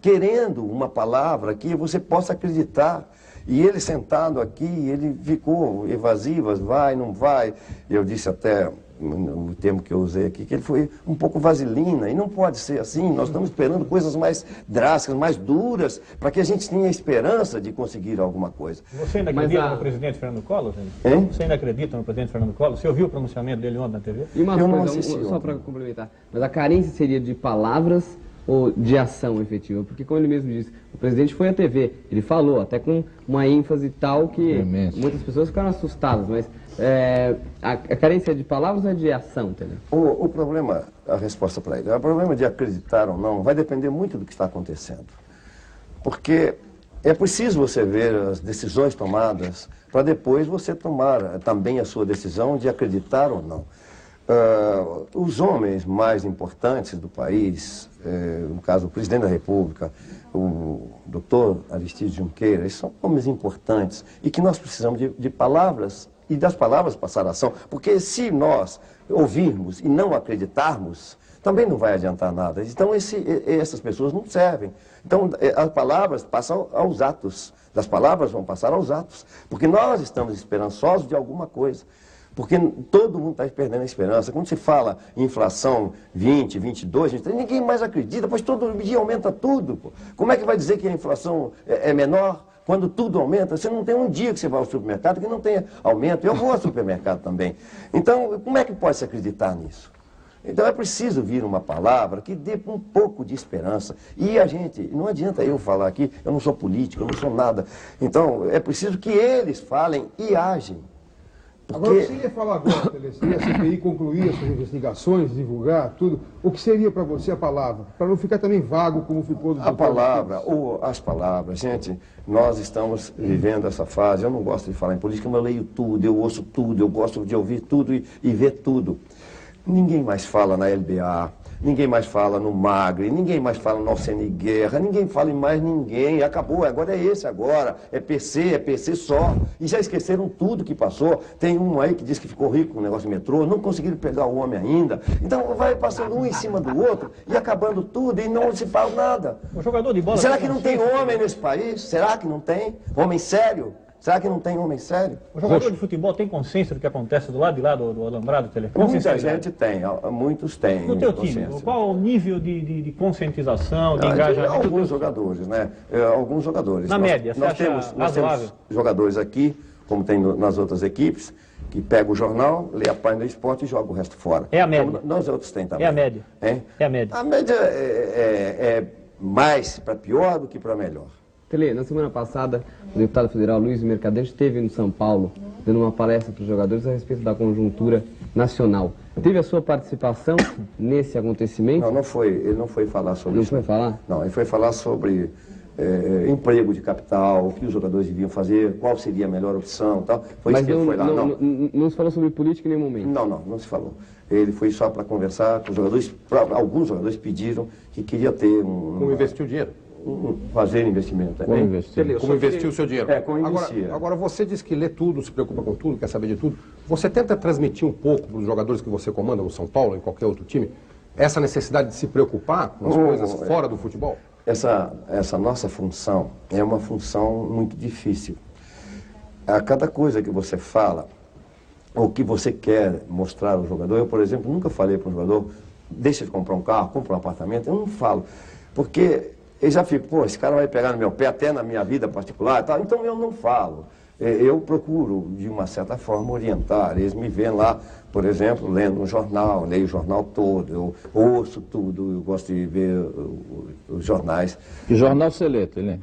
S2: querendo uma palavra que você possa acreditar. E ele sentado aqui, ele ficou evasivo, vai, não vai. Eu disse até, no termo que eu usei aqui, que ele foi um pouco vaselina, e não pode ser assim. Nós estamos esperando coisas mais drásticas, mais duras, para que a gente tenha esperança de conseguir alguma coisa.
S3: Você ainda acredita no presidente Fernando Collor?
S2: Hein?
S3: Você ainda acredita no presidente Fernando Collor? Você ouviu o pronunciamento dele ontem na TV?
S8: E uma coisa, só para complementar, mas a carência seria de palavras ou de ação efetiva? Porque, como ele mesmo disse, o presidente foi à TV, ele falou, até com uma ênfase tal que muitas pessoas ficaram assustadas, mas a carência de palavras é de ação, entendeu?
S2: O problema, a resposta para ele, o problema de acreditar ou não vai depender muito do que está acontecendo. Porque é preciso você ver as decisões tomadas para depois você tomar também a sua decisão de acreditar ou não. Os homens mais importantes do país, no caso o presidente da República, o doutor Aristides Junqueira, eles são homens importantes e que nós precisamos de palavras e das palavras passar a ação, porque se nós ouvirmos e não acreditarmos, também não vai adiantar nada. Então essas pessoas não servem. Então as palavras passam aos atos, das palavras vão passar aos atos, porque nós estamos esperançosos de alguma coisa. Porque todo mundo está perdendo a esperança. Quando se fala em inflação 20, 22, 23, ninguém mais acredita, pois todo dia aumenta tudo. Pô. Como é que vai dizer que a inflação é menor quando tudo aumenta? Você não tem um dia que você vai ao supermercado que não tenha aumento. Eu vou ao supermercado também. Então, como é que pode se acreditar nisso? Então é preciso vir uma palavra que dê um pouco de esperança. E a gente, não adianta eu falar aqui, eu não sou político, eu não sou nada. Então é preciso que eles falem e agem.
S6: Agora, você ia falar agora, Tele, se a CPI concluir as suas investigações, divulgar tudo, o que seria para você a palavra? Para não ficar também vago como ficou do
S2: A palavra, ou as palavras, gente, nós estamos vivendo essa fase, eu não gosto de falar em política, mas eu leio tudo, eu ouço tudo, eu gosto de ouvir tudo e ver tudo. Ninguém mais fala na LBA, ninguém mais fala no Magre, ninguém mais fala no Alcene Guerra, ninguém fala em mais ninguém, acabou, agora é esse agora, é PC só, e já esqueceram tudo que passou. Tem um aí que diz que ficou rico com o negócio de metrô, não conseguiram pegar o homem ainda, então vai passando um em cima do outro e acabando tudo e não se fala nada.
S3: O jogador de bola...
S2: Será que não tem homem nesse país? Será que não tem? Homem sério? Será que não tem homem sério?
S3: O jogador de futebol tem consciência do que acontece do lado de lá do alambrado do telefone?
S2: Muita gente tem, muitos têm.
S3: No teu time, qual o nível de conscientização, de engajamento?
S2: Alguns jogadores, né? Alguns jogadores.
S3: Na média, você acha
S2: nós temos jogadores aqui, como tem nas outras equipes, que pega o jornal, lê a página do esporte e joga o resto fora.
S3: É a média.
S2: Como nós outros tem também.
S3: É a média.
S2: Hein?
S3: É a média.
S2: A média é mais para pior do que para melhor.
S8: Tele, na semana passada, o deputado federal Luiz Mercader esteve no São Paulo, dando uma palestra para os jogadores a respeito da conjuntura nacional. Teve a sua participação nesse acontecimento?
S2: Não, ele não foi falar sobre isso.
S8: Não foi falar?
S2: Não, ele foi falar sobre emprego de capital, o que os jogadores deviam fazer, qual seria a melhor opção e tal. Foi
S8: Mas
S2: isso que ele foi lá.
S8: Não se falou sobre política em nenhum momento?
S2: Não se falou. Ele foi só para conversar com os jogadores. Alguns jogadores pediram que queria ter
S1: Como investir o dinheiro?
S2: Fazer investimento.
S1: Como investir o seu dinheiro.
S2: Como investir.
S1: Agora, você diz que lê tudo, se preocupa com tudo, quer saber de tudo. Você tenta transmitir um pouco para os jogadores que você comanda no São Paulo, em qualquer outro time, essa necessidade de se preocupar com as coisas fora do futebol?
S2: Essa nossa função é uma função muito difícil. A cada coisa que você fala, ou que você quer mostrar ao jogador, eu, por exemplo, nunca falei para um jogador, deixa de comprar um carro, compra um apartamento, eu não falo. Porque eu já fico, pô, esse cara vai pegar no meu pé até na minha vida particular e tal, então eu não falo. Eu procuro, de uma certa forma, orientar. Eles me veem lá, por exemplo, lendo um jornal, leio o jornal todo, eu ouço tudo, eu gosto de ver os jornais.
S4: Que jornal você lê, Tele?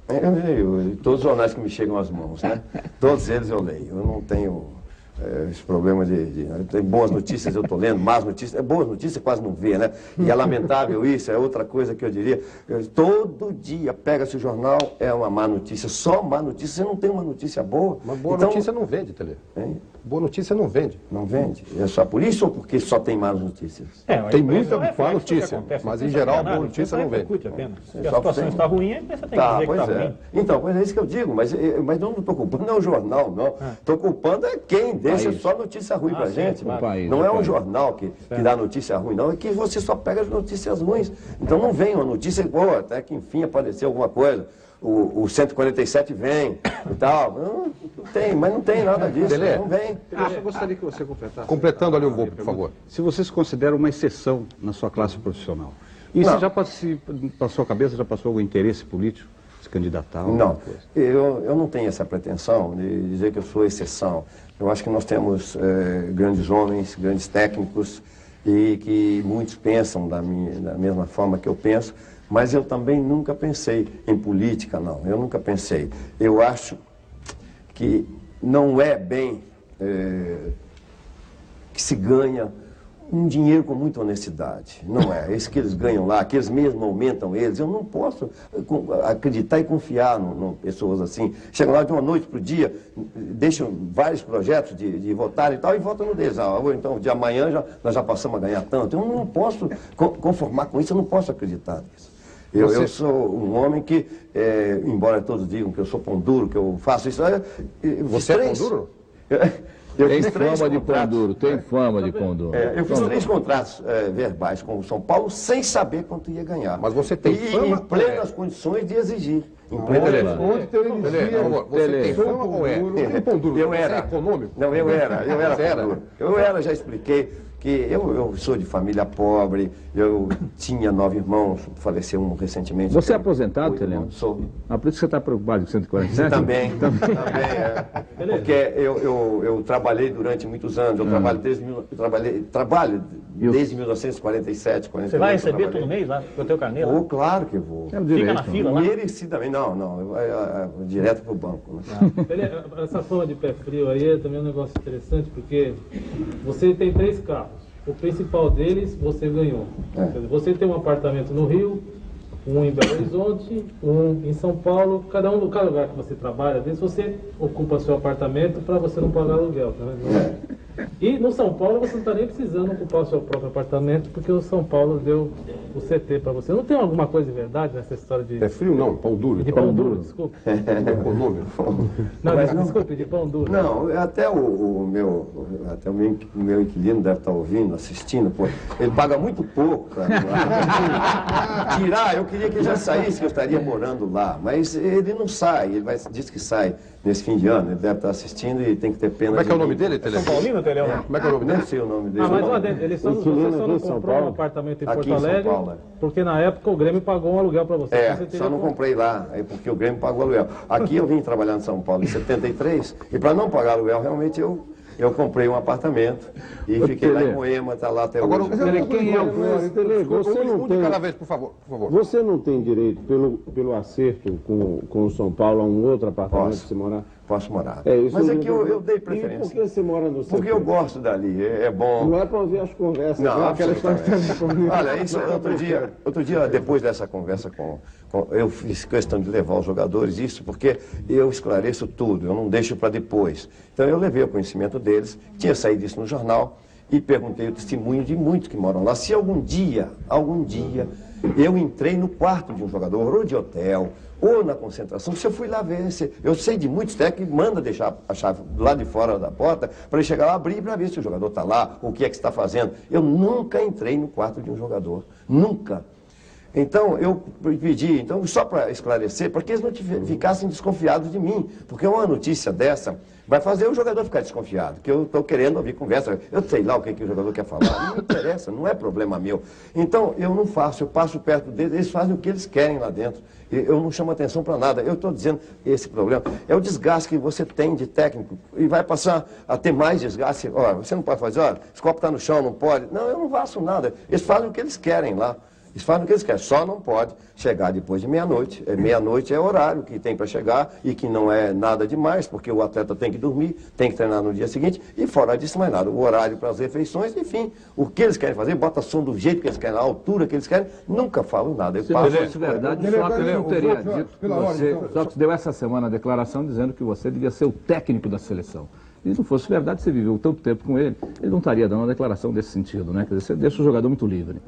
S2: Eu leio, todos os jornais que me chegam às mãos, né? Todos eles eu leio, eu não tenho esse problema tem boas notícias, eu estou lendo, más notícias, boas notícias quase não vê, né? E é lamentável isso, é outra coisa que eu diria. Todo dia pega-se o jornal, é uma má notícia, só má notícia, você não tem uma notícia boa.
S1: Mas boa notícia não vende, Tele. Boa notícia não vende.
S2: Não vende? É só por isso ou porque só tem más notícias?
S1: Tem muita má notícia, mas em geral boa notícia não vende.
S3: Se a situação está ruim, você tem que dizer que está ruim.
S2: Então, é isso que eu digo, mas não estou culpando, não é o jornal, não. Estou culpando quem deixa só notícia ruim pra gente. Não é um jornal que dá notícia ruim, não. É que você só pega as notícias ruins. Então não vem uma notícia boa, até que enfim apareceu alguma coisa. O 147 vem e tal. Não tem, mas não tem nada disso. Não vem.
S9: Eu gostaria que você completasse.
S1: Completando ali um pouco, por favor.
S9: Se você se considera uma exceção na sua classe profissional. E se já passou sua cabeça, já passou algum interesse político? Se candidatar?
S2: Não, eu não tenho essa pretensão de dizer que eu sou exceção. Eu acho que nós temos grandes homens, grandes técnicos, e que muitos pensam da mesma forma que eu penso, mas eu também nunca pensei em política, não. Eu nunca pensei. Eu acho que não é bem que se ganha um dinheiro com muita honestidade. Não é. Esse que eles ganham lá, que eles mesmos aumentam eles. Eu não posso acreditar e confiar em pessoas assim. Chegam lá de uma noite para o dia, deixam vários projetos de votar e tal, e votam no deles. Então, de amanhã nós já passamos a ganhar tanto. Eu não posso conformar com isso, eu não posso acreditar nisso. Eu sou um homem que, embora todos digam que eu sou pão duro, que eu faço isso...
S1: Você é pão duro?
S4: Tem fama de pão duro, tem fama de pão duro.
S2: Eu fiz 3 contratos verbais com o São Paulo sem saber quanto ia ganhar.
S1: Mas você tem fama?
S2: Em plenas condições de exigir.
S1: Você tem fama ou é? Tem pão duro?
S2: Eu era.
S1: Você é econômico?
S2: Não, eu era pão duro. Eu era, já expliquei. Que eu sou de família pobre, eu tinha 9 irmãos, faleceu um recentemente.
S4: Você é aposentado, Teleno?
S2: Sou.
S4: Por isso que você está preocupado com 147?
S2: Também Porque eu trabalhei durante muitos anos, trabalho desde 1947.
S3: Você vai receber todo mês lá, com o teu carneiro?
S2: Claro que vou.
S3: Fica na fila lá?
S2: Merecidamente. Não, direto para o banco. Né?
S5: Essa forma de pé frio aí é também um negócio interessante, porque você tem 3 carros. O principal deles você ganhou. Quer dizer, você tem um apartamento no Rio, um em Belo Horizonte, um em São Paulo. Cada lugar que você trabalha, desse você ocupa seu apartamento para você não pagar aluguel. Tá vendo? E no São Paulo você não está nem precisando ocupar o seu próprio apartamento, porque o São Paulo deu o CT para você. Não tem alguma coisa de verdade nessa história de...
S1: É frio não, pão duro.
S5: De pão duro, desculpa. Desculpe, de pão duro.
S2: Não, até o meu inquilino deve estar ouvindo, assistindo, pô, ele paga muito pouco para tirar. Eu queria que ele já saísse, que eu estaria morando lá, mas ele não sai, diz que sai nesse fim de ano, ele deve estar assistindo e tem que ter pena.
S1: Como é que é o nome dele, Tele?
S3: São Paulino, Tele?
S2: Como é que é o nome dele? Não sei o nome dele.
S5: Mas uma dele, você só não comprou um apartamento em Porto Alegre, porque na época o Grêmio pagou um aluguel para você.
S2: Só não comprei lá, porque o Grêmio pagou aluguel. Aqui eu vim trabalhar em São Paulo em 73, e para não pagar aluguel, realmente eu comprei um apartamento e fiquei lá em Moema, está lá até
S1: agora,
S2: hoje.
S1: Quem é o
S7: você não tem,
S1: cada vez, por favor.
S7: Você não tem direito, pelo acerto com o São Paulo, a um outro apartamento que você morar?
S2: Posso morar.
S7: Isso
S2: mas é que eu dei preferência.
S7: E por que você mora no centro?
S2: Porque eu gosto dali, é bom.
S7: Não é para ouvir as conversas.
S2: Não,
S7: aquela história
S2: Olha, isso, outro dia, depois dessa conversa eu fiz questão de levar os jogadores isso, porque eu esclareço tudo, eu não deixo para depois. Então eu levei o conhecimento deles, tinha saído isso no jornal e perguntei o testemunho de muitos que moram lá. Se algum dia, eu entrei no quarto de um jogador, ou de hotel, ou na concentração, se eu fui lá ver, eu sei de muitos técnicos que mandam deixar a chave lá de fora da porta, para ele chegar lá, abrir para ver se o jogador está lá, o que é que está fazendo. Eu nunca entrei no quarto de um jogador, nunca. Então, eu pedi, só para esclarecer, para que eles não ficassem desconfiados de mim, porque uma notícia dessa vai fazer o jogador ficar desconfiado, que eu estou querendo ouvir conversa, eu sei lá o que o jogador quer falar, não interessa, não é problema meu. Então, eu não faço, eu passo perto deles, eles fazem o que eles querem lá dentro, eu não chamo atenção para nada. Eu estou dizendo, esse problema é o desgaste que você tem de técnico, e vai passar a ter mais desgaste. Olha, você não pode fazer, olha, esse copo está no chão, não pode. Não, eu não faço nada, eles fazem o que eles querem lá. Eles fazem o que eles querem, só não pode chegar depois de meia-noite. Meia-noite é horário que tem para chegar e que não é nada demais, porque o atleta tem que dormir, tem que treinar no dia seguinte e fora disso mais nada. O horário para as refeições, enfim, o que eles querem fazer, bota som do jeito que eles querem, a altura que eles querem, nunca falam nada.
S4: Se fosse verdade, Sócrates não teria dito que você... Sócrates deu essa semana a declaração dizendo que você devia ser o técnico da seleção. E se não fosse verdade, você viveu tanto tempo com ele não estaria dando uma declaração desse sentido, né? Quer dizer, você deixa o jogador muito livre.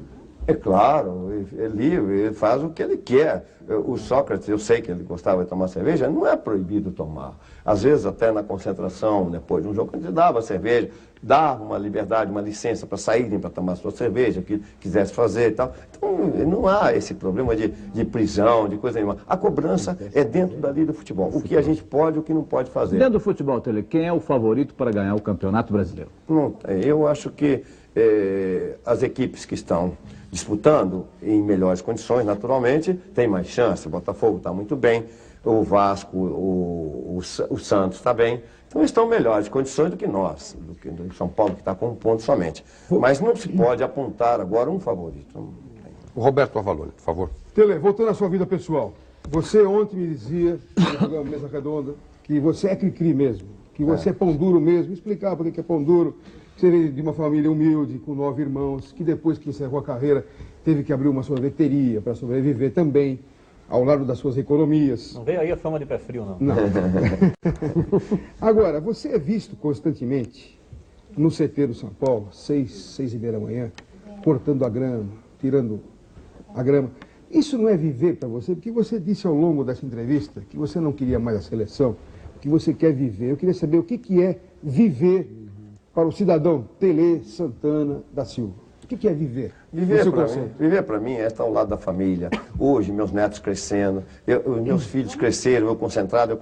S2: É claro, é livre, ele faz o que ele quer. O Sócrates, eu sei que ele gostava de tomar cerveja, não é proibido tomar. Às vezes, até na concentração, depois de um jogo, a gente dava cerveja, dava uma liberdade, uma licença para saírem para tomar sua cerveja, que quisesse fazer e tal. Então, não há esse problema de prisão, de coisa nenhuma. A cobrança é dentro da lei do futebol. O que a gente pode e o que não pode fazer.
S4: Dentro do futebol, Tele, quem é o favorito para ganhar o Campeonato Brasileiro?
S2: Não, eu acho que as equipes que estão disputando em melhores condições, naturalmente, tem mais chance. O Botafogo está muito bem, o Vasco, o Santos está bem. Então estão em melhores condições do que nós, do que o São Paulo, que está com um ponto somente. Mas não se pode apontar agora um favorito.
S1: O Roberto Avalone, por favor.
S6: Tele, voltando à sua vida pessoal. Você ontem me dizia, no programa Mesa Redonda, que você é cri-cri mesmo, que você é pão duro mesmo. Explicar por que é pão duro. Você veio de uma família humilde, com 9 irmãos, que depois que encerrou a carreira, teve que abrir uma sorveteria para sobreviver também, ao lado das suas economias.
S3: Não veio aí a fama de pé frio, não.
S6: Não. Agora, você é visto constantemente no CT do São Paulo, 6h30 da manhã, cortando a grama, tirando a grama. Isso não é viver para você? Porque você disse ao longo dessa entrevista que você não queria mais a seleção, que você quer viver. Eu queria saber o que é viver para o cidadão Tele Santana da Silva. O que é viver?
S2: Viver para mim é estar ao lado da família. Hoje, meus netos crescendo, meus filhos cresceram, eu concentrava,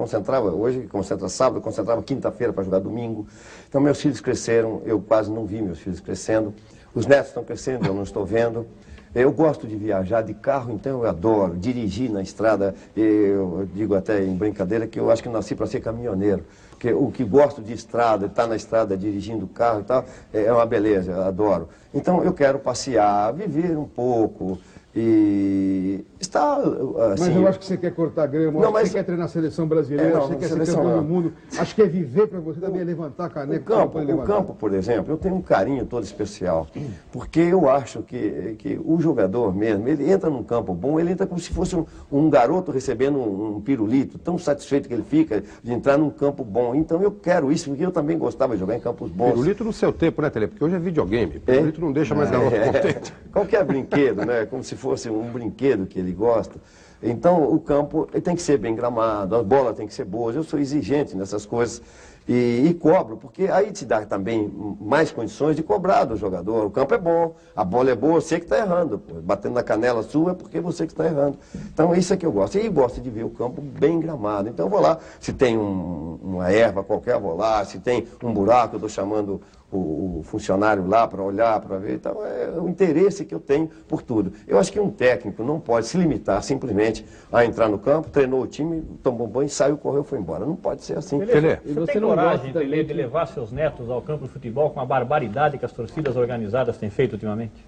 S2: hoje concentra sábado, eu concentrava quinta-feira para jogar domingo. Então, meus filhos cresceram, eu quase não vi meus filhos crescendo. Os netos estão crescendo, eu não estou vendo. Eu gosto de viajar de carro, então eu adoro dirigir na estrada. Eu digo até em brincadeira que eu acho que nasci para ser caminhoneiro. Porque o que gosto de estrada, estar na estrada dirigindo o carro e tal, é uma beleza, eu adoro. Então eu quero passear, viver um pouco. E está assim...
S6: Mas eu acho que você quer cortar grama,
S2: não, mas...
S6: você quer treinar a seleção brasileira, você quer ser campeão do mundo. Acho que é viver para você também, é levantar a caneca.
S2: O campo, por exemplo, eu tenho um carinho todo especial, porque eu acho que o jogador mesmo, ele entra num campo bom, ele entra como se fosse um garoto recebendo um pirulito, tão satisfeito que ele fica de entrar num campo bom. Então eu quero isso, porque eu também gostava de jogar em campos bons.
S1: Pirulito no seu tempo, né, Tele? Porque hoje é videogame. Pirulito não deixa mais garoto contente.
S2: Qualquer brinquedo, né? Como se fosse um brinquedo que ele gosta. Então, o campo tem que ser bem gramado, a bola tem que ser boa. Eu sou exigente nessas coisas e cobro, porque aí te dá também mais condições de cobrar do jogador. O campo é bom, a bola é boa, você que está errando. Batendo na canela sua é porque você que está errando. Então, isso é que eu gosto. E gosto de ver o campo bem gramado. Então, eu vou lá, se tem uma erva qualquer, eu vou lá. Se tem um buraco, eu estou chamando o funcionário lá para olhar, para ver. Então, é o interesse que eu tenho por tudo. Eu acho que um técnico não pode se limitar simplesmente a entrar no campo, treinou o time, tomou banho, saiu, correu, foi embora. Não pode ser assim.
S3: Você tem coragem de levar seus netos ao campo de futebol com a barbaridade que as torcidas organizadas têm feito ultimamente?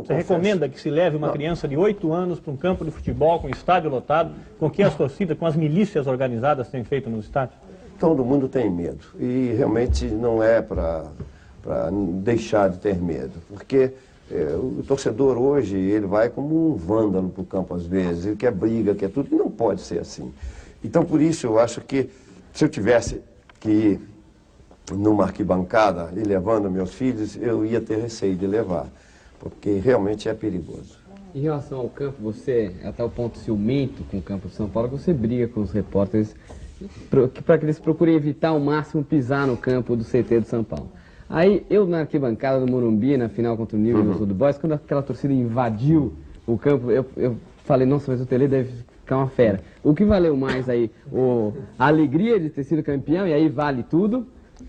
S3: Você recomenda que se leve uma criança de 8 anos para um campo de futebol com estádio lotado, com que as torcidas, com as milícias organizadas têm feito nos estádios?
S2: Todo mundo tem medo. E realmente não é para deixar de ter medo. Porque o torcedor hoje, ele vai como um vândalo para o campo às vezes. Ele quer briga, quer tudo. E não pode ser assim. Então, por isso, eu acho que se eu tivesse que ir numa arquibancada e levando meus filhos, eu ia ter receio de levar. Porque realmente é perigoso.
S8: Em relação ao campo, você é até o ponto ciumento com o campo de São Paulo, que você briga com os repórteres para que eles procurem evitar ao máximo pisar no campo do CT de São Paulo. Aí, eu na arquibancada do Morumbi, na final contra o Newell's Old Boys, quando aquela torcida invadiu o campo, eu falei, nossa, mas o Tele deve ficar uma fera. O que valeu mais aí? A alegria de ter sido campeão, e aí vale tudo,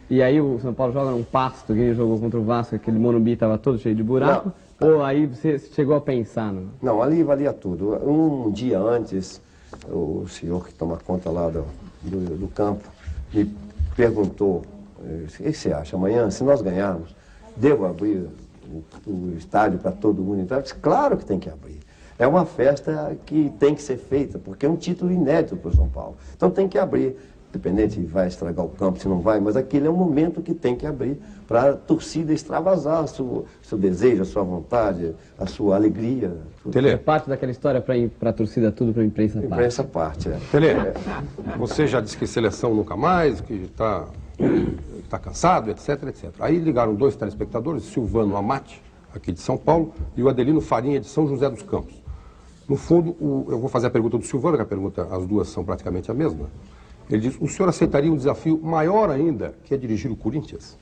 S8: e aí o São Paulo joga num pasto, que ele jogou contra o Vasco, aquele Morumbi estava todo cheio de buraco, ou aí você chegou a pensar?
S2: Não, ali valia tudo. Um dia antes, o senhor que toma conta lá do campo me perguntou, o que você acha, amanhã, se nós ganharmos, devo abrir o estádio para todo mundo entrar? Eu disse, claro que tem que abrir. É uma festa que tem que ser feita, porque é um título inédito para o São Paulo. Então tem que abrir. Independente se vai estragar o campo, se não vai, mas aquele é um momento que tem que abrir para a torcida extravasar o seu desejo, a sua vontade, a sua alegria.
S8: É parte daquela história para a torcida tudo, para a imprensa parte.
S2: Imprensa parte,
S1: Tele, você já disse que seleção nunca mais, que está cansado, etc, etc. Aí ligaram 2 telespectadores, Silvano Amati, aqui de São Paulo, e o Adelino Farinha, de São José dos Campos. No fundo, eu vou fazer a pergunta do Silvano, que as duas são praticamente a mesma. Ele diz, o senhor aceitaria um desafio maior ainda, que é dirigir o Corinthians?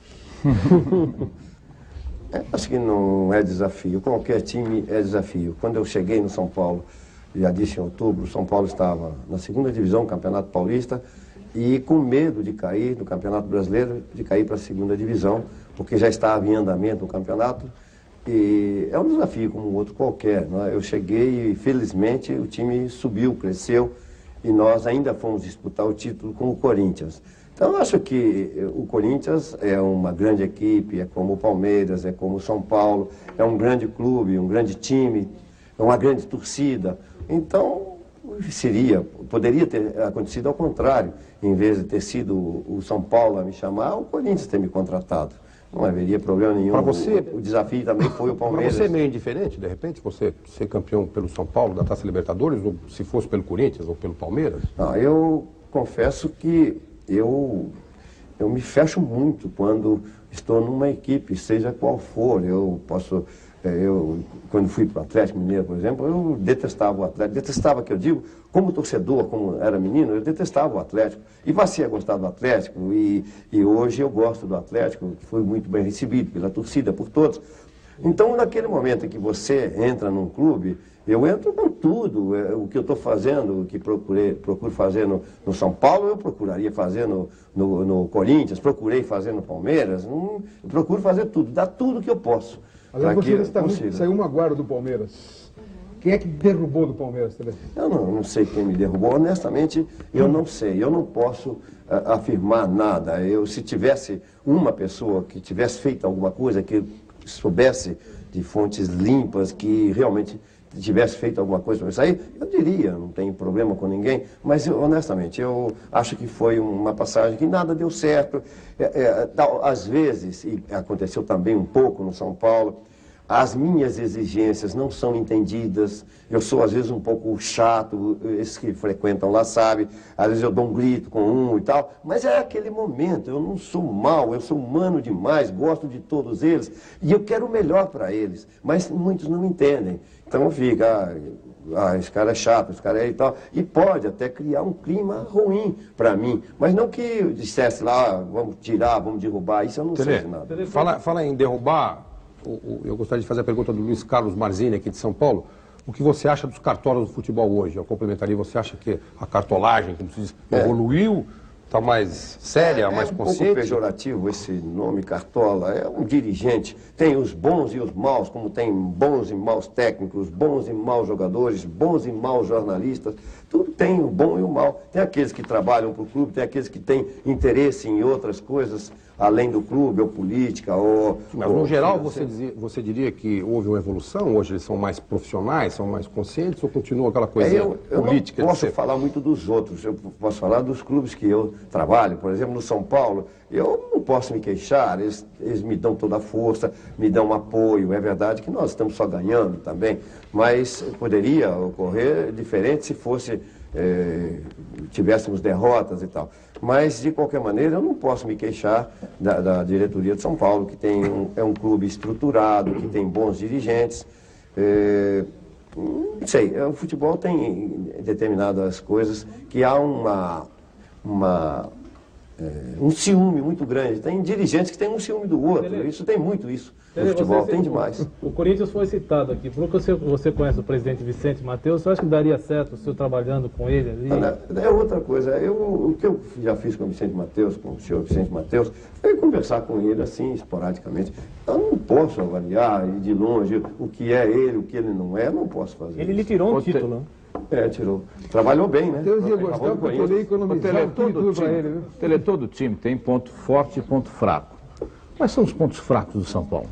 S2: Acho que não é desafio. Qualquer time é desafio. Quando eu cheguei no São Paulo, já disse em outubro, o São Paulo estava na 2ª divisão do Campeonato Paulista e com medo de cair no Campeonato Brasileiro, de cair para a 2ª divisão, porque já estava em andamento o campeonato. E é um desafio como outro qualquer. Né? Eu cheguei e, felizmente, o time subiu, cresceu, e nós ainda fomos disputar o título com o Corinthians. Então, eu acho que o Corinthians é uma grande equipe, é como o Palmeiras, é como o São Paulo, é um grande clube, um grande time, é uma grande torcida. Então, poderia ter acontecido ao contrário. Em vez de ter sido o São Paulo a me chamar, o Corinthians ter me contratado. Não haveria problema nenhum.
S1: Para você,
S2: o desafio também foi o Palmeiras.
S1: Para você é meio indiferente, de repente, você ser campeão pelo São Paulo da Taça Libertadores, ou se fosse pelo Corinthians ou pelo Palmeiras?
S2: Não, eu confesso que eu me fecho muito quando estou numa equipe, seja qual for. Quando fui para o Atlético Mineiro, por exemplo, eu detestava o Atlético. Detestava, que eu digo, como torcedor, como era menino, eu detestava o Atlético. E passei a gostar do Atlético, e hoje eu gosto do Atlético, que foi muito bem recebido pela torcida, por todos. Então, naquele momento em que você entra num clube, eu entro com tudo. O que eu estou fazendo, o que procuro fazer no São Paulo, eu procuraria fazer no Corinthians, procurei fazer no Palmeiras. Eu procuro fazer tudo, dar tudo que eu posso.
S6: Aliás, você saiu uma guarda do Palmeiras. Quem é que derrubou do Palmeiras também?
S2: Eu não sei quem me derrubou. Honestamente, eu não sei. Eu não posso afirmar nada. Se tivesse uma pessoa que tivesse feito alguma coisa, que soubesse de fontes limpas, que realmente tivesse feito alguma coisa para sair, eu diria, não tem problema com ninguém, mas honestamente, eu acho que foi uma passagem que nada deu certo. Às vezes, e aconteceu também um pouco no São Paulo, as minhas exigências não são entendidas, eu sou às vezes um pouco chato, esses que frequentam lá sabem, às vezes eu dou um grito com um e tal, mas é aquele momento, eu não sou mau, eu sou humano demais, gosto de todos eles, e eu quero o melhor para eles, mas muitos não entendem, então fica, esse cara é chato, esse cara é e tal, e pode até criar um clima ruim para mim, mas não que dissesse lá, vamos tirar, vamos derrubar, isso eu não sei de nada.
S1: Fala em derrubar. Eu gostaria de fazer a pergunta do Luiz Carlos Marzini, aqui de São Paulo. O que você acha dos cartolas do futebol hoje? Eu complementaria, você acha que a cartolagem, como se diz, evoluiu? Está mais séria, mais consciente?
S2: É um pouco pejorativo esse nome cartola. É um dirigente. Tem os bons e os maus, como tem bons e maus técnicos, bons e maus jogadores, bons e maus jornalistas. Tudo tem o bom e o mal. Tem aqueles que trabalham para o clube, tem aqueles que têm interesse em outras coisas, além do clube, ou política, ou...
S1: Mas, no geral, você diria que houve uma evolução? Hoje eles são mais profissionais, são mais conscientes, ou continua aquela coisa política?
S2: Eu não posso falar muito dos outros, eu posso falar dos clubes que eu trabalho. Por exemplo, no São Paulo, eu não posso me queixar, eles me dão toda a força, me dão apoio. É verdade que nós estamos só ganhando também, mas poderia ocorrer diferente se fosse... tivéssemos derrotas e tal. Mas, de qualquer maneira, eu não posso me queixar da diretoria de São Paulo, que é um clube estruturado, que tem bons dirigentes. Não sei, o futebol tem determinadas coisas que há um ciúme muito grande. Tem dirigentes que têm um ciúme do outro. Isso tem muito isso. No futebol tem demais.
S5: O Corinthians foi citado aqui. Por que você conhece o presidente Vicente Mateus, você acha que daria certo o senhor trabalhando com ele ali?
S2: É outra coisa. O que eu já fiz com o Vicente Mateus, com o senhor Vicente Mateus, foi conversar com ele assim, esporadicamente. Eu não posso avaliar de longe o que é ele, o que ele não é. Eu não posso fazer
S3: Ele lhe tirou um título.
S2: Tirou. Trabalhou bem, né?
S6: Deus ia gostar, porque ele economizar tudo para ele, viu?
S4: Tele, todo time tem ponto forte e ponto fraco. Quais são os pontos fracos do São Paulo?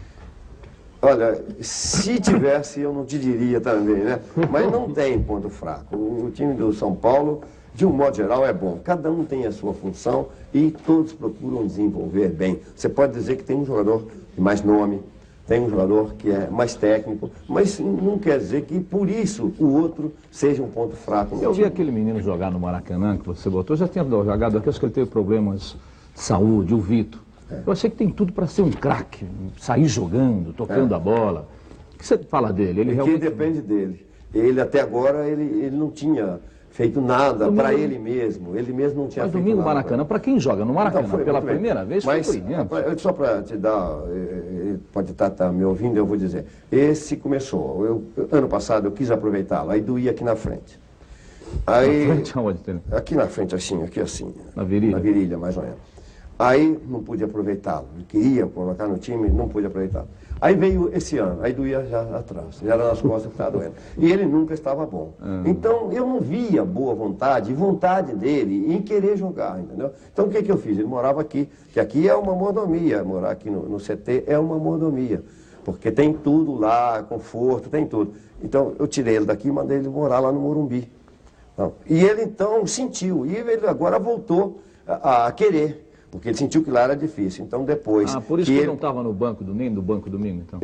S2: Olha, se tivesse, eu não te diria também, né? Mas não tem ponto fraco. O time do São Paulo, de um modo geral, é bom. Cada um tem a sua função e todos procuram desenvolver bem. Você pode dizer que tem um jogador de mais nome, tem um jogador que é mais técnico, mas não quer dizer que, por isso, o outro seja um ponto fraco.
S4: Eu vi aquele menino jogar no Maracanã, que você botou, já tinha jogado aqui, acho que ele teve problemas de saúde, o Vitor. Eu achei que tem tudo para ser um craque, sair jogando, tocando a bola. O que você fala dele? Ele realmente...
S2: depende dele. Ele, até agora, ele não tinha feito nada para ele mesmo. Ele mesmo não tinha feito nada.
S4: Mas domingo no Maracanã, para quem joga no Maracanã pela primeira vez, foi brilhante.
S2: Só para te dar, ele pode estar me ouvindo, eu vou dizer. Esse começou, ano passado eu quis aproveitá-lo, aí doía aqui na frente. Aí,
S4: na frente aonde?
S2: Aqui na frente, assim, aqui assim.
S4: Na virilha?
S2: Na virilha, mais ou menos. Aí não pude aproveitá-lo. Queria colocar no time, não pude aproveitá-lo. Aí veio esse ano, aí doía já atrás, já era nas costas que estava doendo. E ele nunca estava bom. Então eu não via boa vontade dele em querer jogar, entendeu? Então o que eu fiz? Ele morava aqui, que aqui é uma mordomia, morar aqui no CT é uma mordomia, porque tem tudo lá, conforto, tem tudo. Então eu tirei ele daqui e mandei ele morar lá no Morumbi. Não. E ele então sentiu, e ele agora voltou a querer. Porque ele sentiu que lá era difícil. Então, depois...
S4: por isso que ele não estava no banco domingo, então?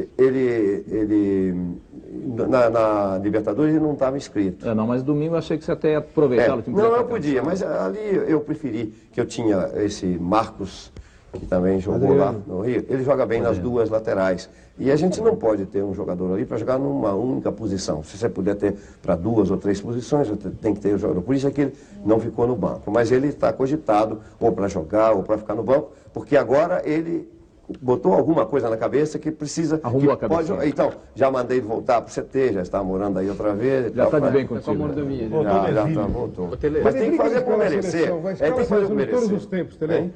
S2: Na Libertadores, ele não estava inscrito.
S4: Não, mas domingo eu achei que você até ia aproveitá-lo.
S2: Não, eu podia, mas ali eu preferi que eu tinha esse Marcos, que também jogou lá no Rio. Ele joga bem nas duas laterais. E a gente não pode ter um jogador ali para jogar numa única posição. Se você puder ter para 2 ou 3 posições, tem que ter o jogador. Por isso é que ele não ficou no banco. Mas ele está cogitado ou para jogar ou para ficar no banco, porque agora ele botou alguma coisa na cabeça que precisa...
S4: Arrumou a cabeça.
S2: Então, já mandei ele voltar para o CT, já está morando aí outra vez.
S4: Já está de bem contigo.
S2: Voltou. Mas tem que fazer por merecer. Tem que fazer por merecer.
S6: Todos os tempos, também.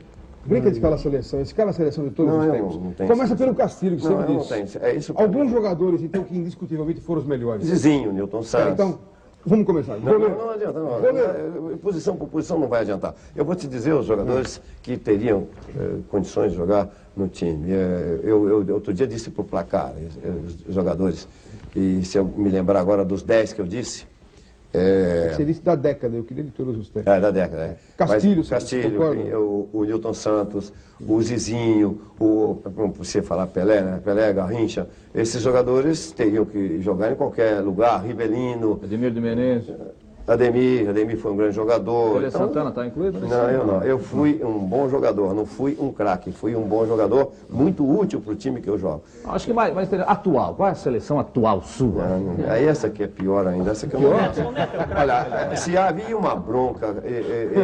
S6: Brinca de escalar a seleção, escala a seleção de todos os tempos.
S2: Não
S6: começa pelo Castilho, que sempre disse.
S2: É isso.
S6: Alguns jogadores, então, que indiscutivelmente foram os melhores.
S2: Zizinho, Newton Santos.
S6: Então, Vamos começar.
S2: Não adianta, não. Posição por posição não vai adiantar. Eu vou te dizer os jogadores que teriam condições de jogar no time. Eu outro dia disse para o placar, os jogadores, e se eu me lembrar agora dos 10 que eu disse...
S6: Você disse da década, eu queria de todos os tempos.
S2: Da década,
S6: Castilho,
S2: o Nilton Santos, o Zizinho, você falar Pelé, né? Pelé, Garrincha, esses jogadores teriam que jogar em qualquer lugar, Rivelino.
S4: Ademir de Menezes.
S2: Ademir foi um grande jogador.
S4: Então, Santana está incluído?
S2: Não, eu não. Eu fui um bom jogador, não fui um craque. Fui um bom jogador, muito útil para o time que eu jogo.
S4: Acho que mais atual. Qual é a seleção atual sua?
S2: Aí essa que é pior ainda. Essa que eu não... Olha, se havia uma bronca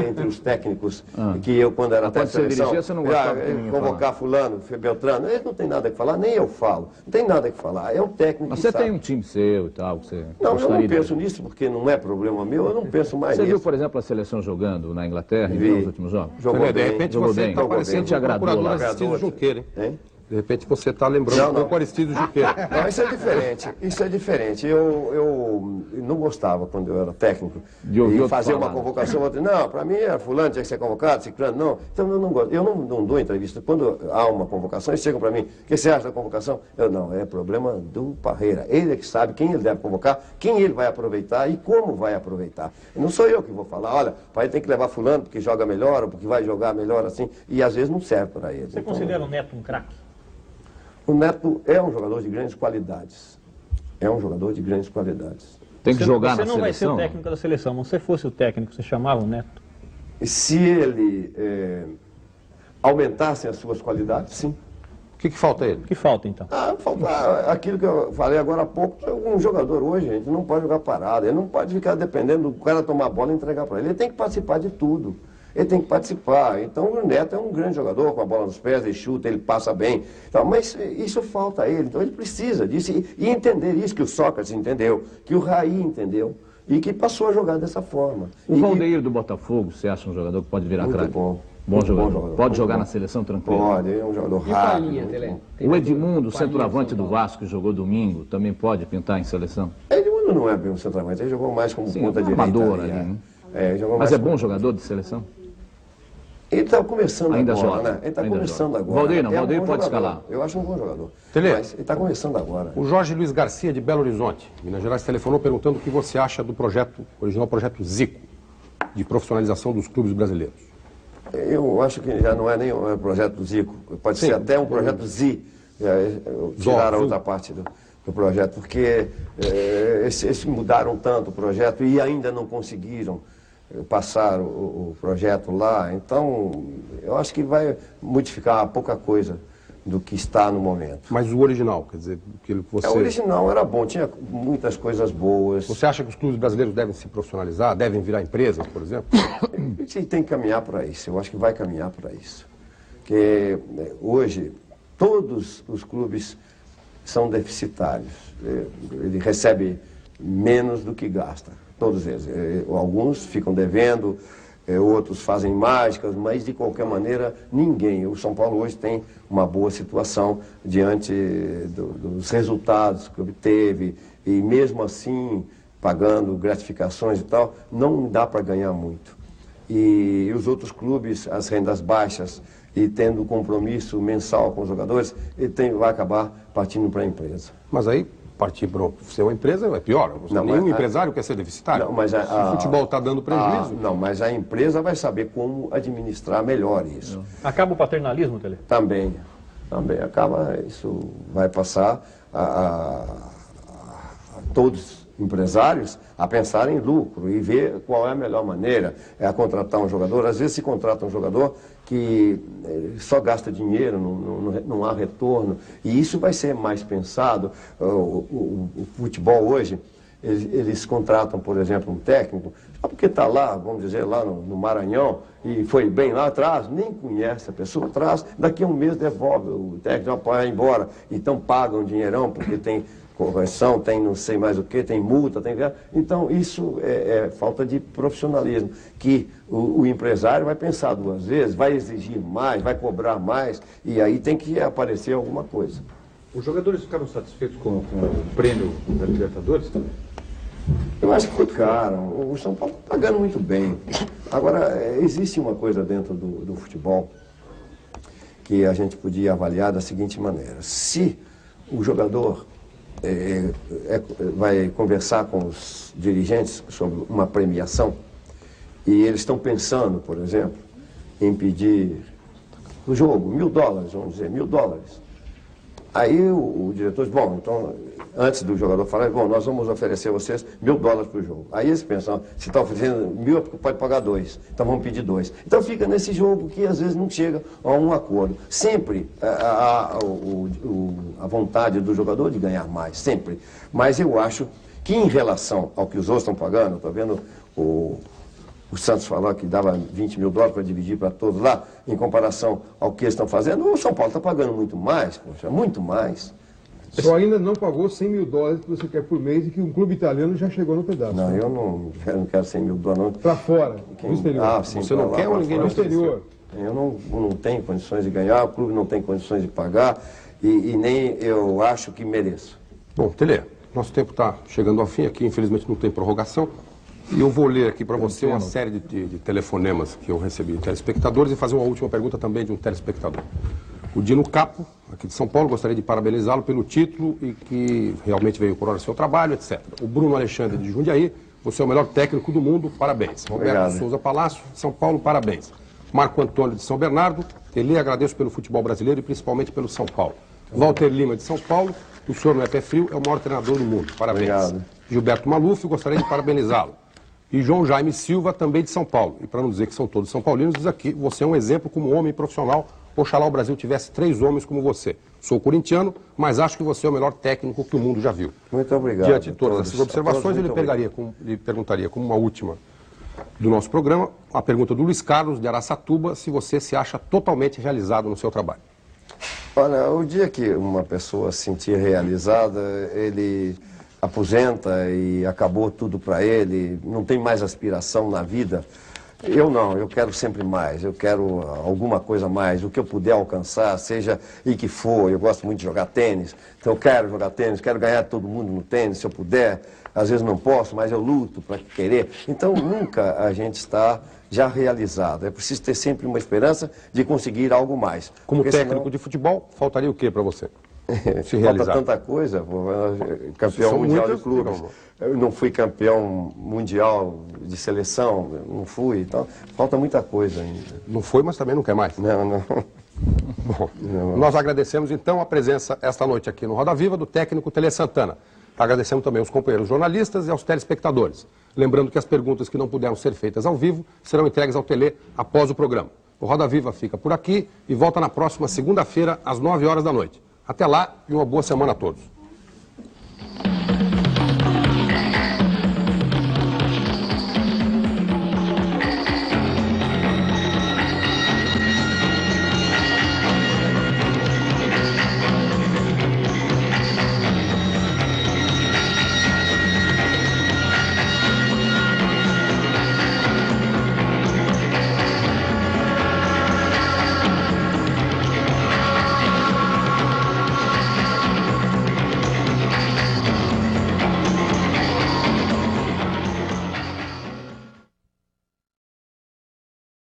S2: entre os técnicos, que eu, quando era até seleção,
S4: dirigia, você não gostava
S2: convocar fulano, Beltrano, eles não tem nada que falar, nem eu falo. Não tem nada que falar. É um técnico.
S4: Mas
S2: que
S4: você
S2: sabe.
S4: tem um time seu e tal, que você
S2: Não, eu não penso nisso, porque não é problema meu, eu não penso mais
S4: nisso. Você
S2: nisso.
S4: viu, por exemplo, a seleção jogando na Inglaterra nos últimos jogos?
S2: Jogou
S1: de repente você está parecendo
S4: te agradou
S1: procurador
S4: lá.
S1: Aristides Junqueira, hein? De repente você está lembrando do Aristides Junqueira.
S2: Não, isso é diferente. Isso é diferente. Eu não gostava, quando eu era técnico, de fazer uma convocação. Não, para mim era fulano, tinha que ser convocado, ciclano, não. Então eu não gosto. Eu não dou entrevista. Quando há uma convocação, eles chegam para mim, o que você acha da convocação? Não, é problema do Parreira. Ele é que sabe quem ele deve convocar, quem ele vai aproveitar e como vai aproveitar. Não sou eu que vou falar, olha, o Parreira tem que levar fulano porque joga melhor, ou porque vai jogar melhor assim, e às vezes não serve para ele.
S3: Você considera o Neto um craque?
S2: O Neto é um jogador de grandes qualidades. É um jogador de grandes qualidades.
S4: Tem que jogar na seleção?
S3: Você não vai ser o técnico da seleção, mas se você fosse o técnico, você chamava o Neto?
S2: Se ele aumentasse as suas qualidades, sim.
S1: O que falta a ele?
S3: O que falta, então?
S2: Falta aquilo que eu falei agora há pouco. Um jogador hoje, gente, não pode jogar parado. Ele não pode ficar dependendo do cara tomar a bola e entregar para ele. Ele tem que participar de tudo. Ele tem que participar. Então o Neto é um grande jogador, com a bola nos pés, ele chuta, ele passa bem. Então, mas isso falta a ele. Então ele precisa disso e entender isso que o Sócrates entendeu, que o Raí entendeu e que passou a jogar dessa forma.
S4: O Valdeir do Botafogo, você acha um jogador que pode virar craque? Bom jogador. Pode jogar na seleção tranquilo?
S2: Pode, é um jogador rápido.
S4: O Edmundo, o centroavante do Vasco, que jogou domingo, também pode pintar em seleção?
S2: Edmundo não é bem um centroavante, ele jogou mais como ponta direita.
S4: Amador ali, né? Mas é bom jogador de seleção?
S2: Ele está começando
S4: ainda
S2: agora,
S4: joga,
S2: né? Ele está começando agora.
S4: Valdeir não, Valdeir pode escalar.
S2: Eu acho um bom jogador.
S1: Mas
S2: ele está começando agora.
S1: O Jorge Luiz Garcia, de Belo Horizonte, Minas Gerais, telefonou perguntando o que você acha do projeto, original projeto Zico, de profissionalização dos clubes brasileiros.
S2: Eu acho que já não é nem um projeto do Zico. Pode ser até um projeto Z. Tirar a outra parte do projeto, porque eles mudaram tanto o projeto e ainda não conseguiram passar o projeto lá. Então, eu acho que vai modificar pouca coisa do que está no momento.
S1: Mas o original, quer dizer, aquilo que você...
S2: O original era bom, tinha muitas coisas boas.
S1: Você acha que os clubes brasileiros devem se profissionalizar, devem virar empresas, por exemplo?
S2: A gente tem que caminhar para isso, eu acho que vai caminhar para isso. Porque hoje, todos os clubes são deficitários. Ele recebe menos do que gasta, todos eles. Alguns ficam devendo, outros fazem mágicas, mas de qualquer maneira ninguém. O São Paulo hoje tem uma boa situação diante dos resultados que obteve e mesmo assim, pagando gratificações e tal, não dá para ganhar muito. E os outros clubes, as rendas baixas e tendo compromisso mensal com os jogadores, vai acabar partindo para a empresa.
S1: Mas aí, partir para ser uma empresa é pior. Nenhum empresário quer ser deficitário.
S2: Não, mas
S1: se o futebol está dando prejuízo...
S2: Não, mas a empresa vai saber como administrar melhor isso.
S3: Acaba o paternalismo, Tele?
S2: Também acaba. Isso vai passar a todos os empresários a pensar em lucro e ver qual é a melhor maneira. É contratar um jogador. Às vezes se contrata um jogador que só gasta dinheiro, não há retorno. E isso vai ser mais pensado. O futebol hoje, eles contratam, por exemplo, um técnico, só porque está lá, vamos dizer, lá no Maranhão, e foi bem lá atrás, nem conhece a pessoa atrás, daqui a um mês devolve o técnico, vai embora. Então pagam dinheirão, porque tem correção, tem não sei mais o que, tem multa, tem... Então isso é falta de profissionalismo, que o empresário vai pensar duas vezes, vai exigir mais, vai cobrar mais, e aí tem que aparecer alguma coisa.
S9: Os jogadores ficaram satisfeitos com o prêmio da Libertadores também?
S2: Eu acho que foi caro. O São Paulo está pagando muito bem. Agora, existe uma coisa dentro do futebol que a gente podia avaliar da seguinte maneira. Se o jogador vai conversar com os dirigentes sobre uma premiação e eles estão pensando, por exemplo, em pedir o jogo, $1.000, vamos dizer, $1.000. Aí o diretor diz, bom, então, antes do jogador falar, bom, nós vamos oferecer a vocês $1.000 para o jogo. Aí eles pensam, se está oferecendo 1.000 é porque pode pagar 2, então vamos pedir 2. Então fica nesse jogo que às vezes não chega a um acordo. Sempre a vontade do jogador de ganhar mais, sempre. Mas eu acho que em relação ao que os outros estão pagando, estou vendo o Santos falou que dava $20.000 para dividir para todos lá, em comparação ao que eles estão fazendo, o São Paulo está pagando muito mais, poxa, muito mais.
S6: Só ainda não pagou $100.000 que você quer por mês e que um clube italiano já chegou no pedaço.
S2: Não, eu não quero $100.000 não.
S6: Para fora, no exterior.
S2: Ah, sim,
S1: você não quer ou ninguém
S6: no exterior?
S2: Eu não tenho condições de ganhar, o clube não tem condições de pagar e nem eu acho que mereço.
S1: Bom, Tele, nosso tempo está chegando ao fim aqui, infelizmente não tem prorrogação. E eu vou ler aqui para você uma série de telefonemas que eu recebi de telespectadores e fazer uma última pergunta também de um telespectador. O Dino Capo, aqui de São Paulo, gostaria de parabenizá-lo pelo título e que realmente veio por hora do seu trabalho, etc. O Bruno Alexandre de Jundiaí, você é o melhor técnico do mundo, parabéns. Roberto Souza Palácio, de São Paulo, parabéns. Marco Antônio de São Bernardo, Tele, agradeço pelo futebol brasileiro e principalmente pelo São Paulo. Walter Lima de São Paulo, o senhor não é pé frio, é o maior treinador do mundo, parabéns. Obrigado. Gilberto Maluf, gostaria de parabenizá-lo. E João Jaime Silva, também de São Paulo. E para não dizer que são todos são paulinos, diz aqui, você é um exemplo como homem profissional. Oxalá o Brasil tivesse 3 homens como você. Sou corintiano, mas acho que você é o melhor técnico que o mundo já viu.
S2: Muito obrigado.
S1: Diante de todas essas observações, eu lhe perguntaria como uma última do nosso programa, a pergunta do Luiz Carlos, de Araçatuba, se você se acha totalmente realizado no seu trabalho.
S2: Olha, o dia que uma pessoa se sentir realizada, ele aposenta e acabou tudo para ele, não tem mais aspiração na vida. Eu não, eu quero sempre mais, eu quero alguma coisa a mais, o que eu puder alcançar, seja e que for. Eu gosto muito de jogar tênis, então eu quero jogar tênis, quero ganhar todo mundo no tênis, se eu puder. Às vezes não posso, mas eu luto para querer. Então nunca a gente está já realizado. É preciso ter sempre uma esperança de conseguir algo mais.
S1: Como técnico de futebol, faltaria o que para você? Se realizar.
S2: Falta tanta coisa, campeão mundial de clubes. Eu não fui campeão mundial de seleção, não fui, então falta muita coisa ainda.
S1: Não foi, mas também não quer mais?
S2: Não.
S1: Bom, nós agradecemos então a presença esta noite aqui no Roda Viva do técnico Tele Santana. Agradecemos também aos companheiros jornalistas e aos telespectadores. Lembrando que as perguntas que não puderam ser feitas ao vivo serão entregues ao Tele após o programa. O Roda Viva fica por aqui e volta na próxima segunda-feira às 9 horas da noite. Até lá e uma boa semana a todos.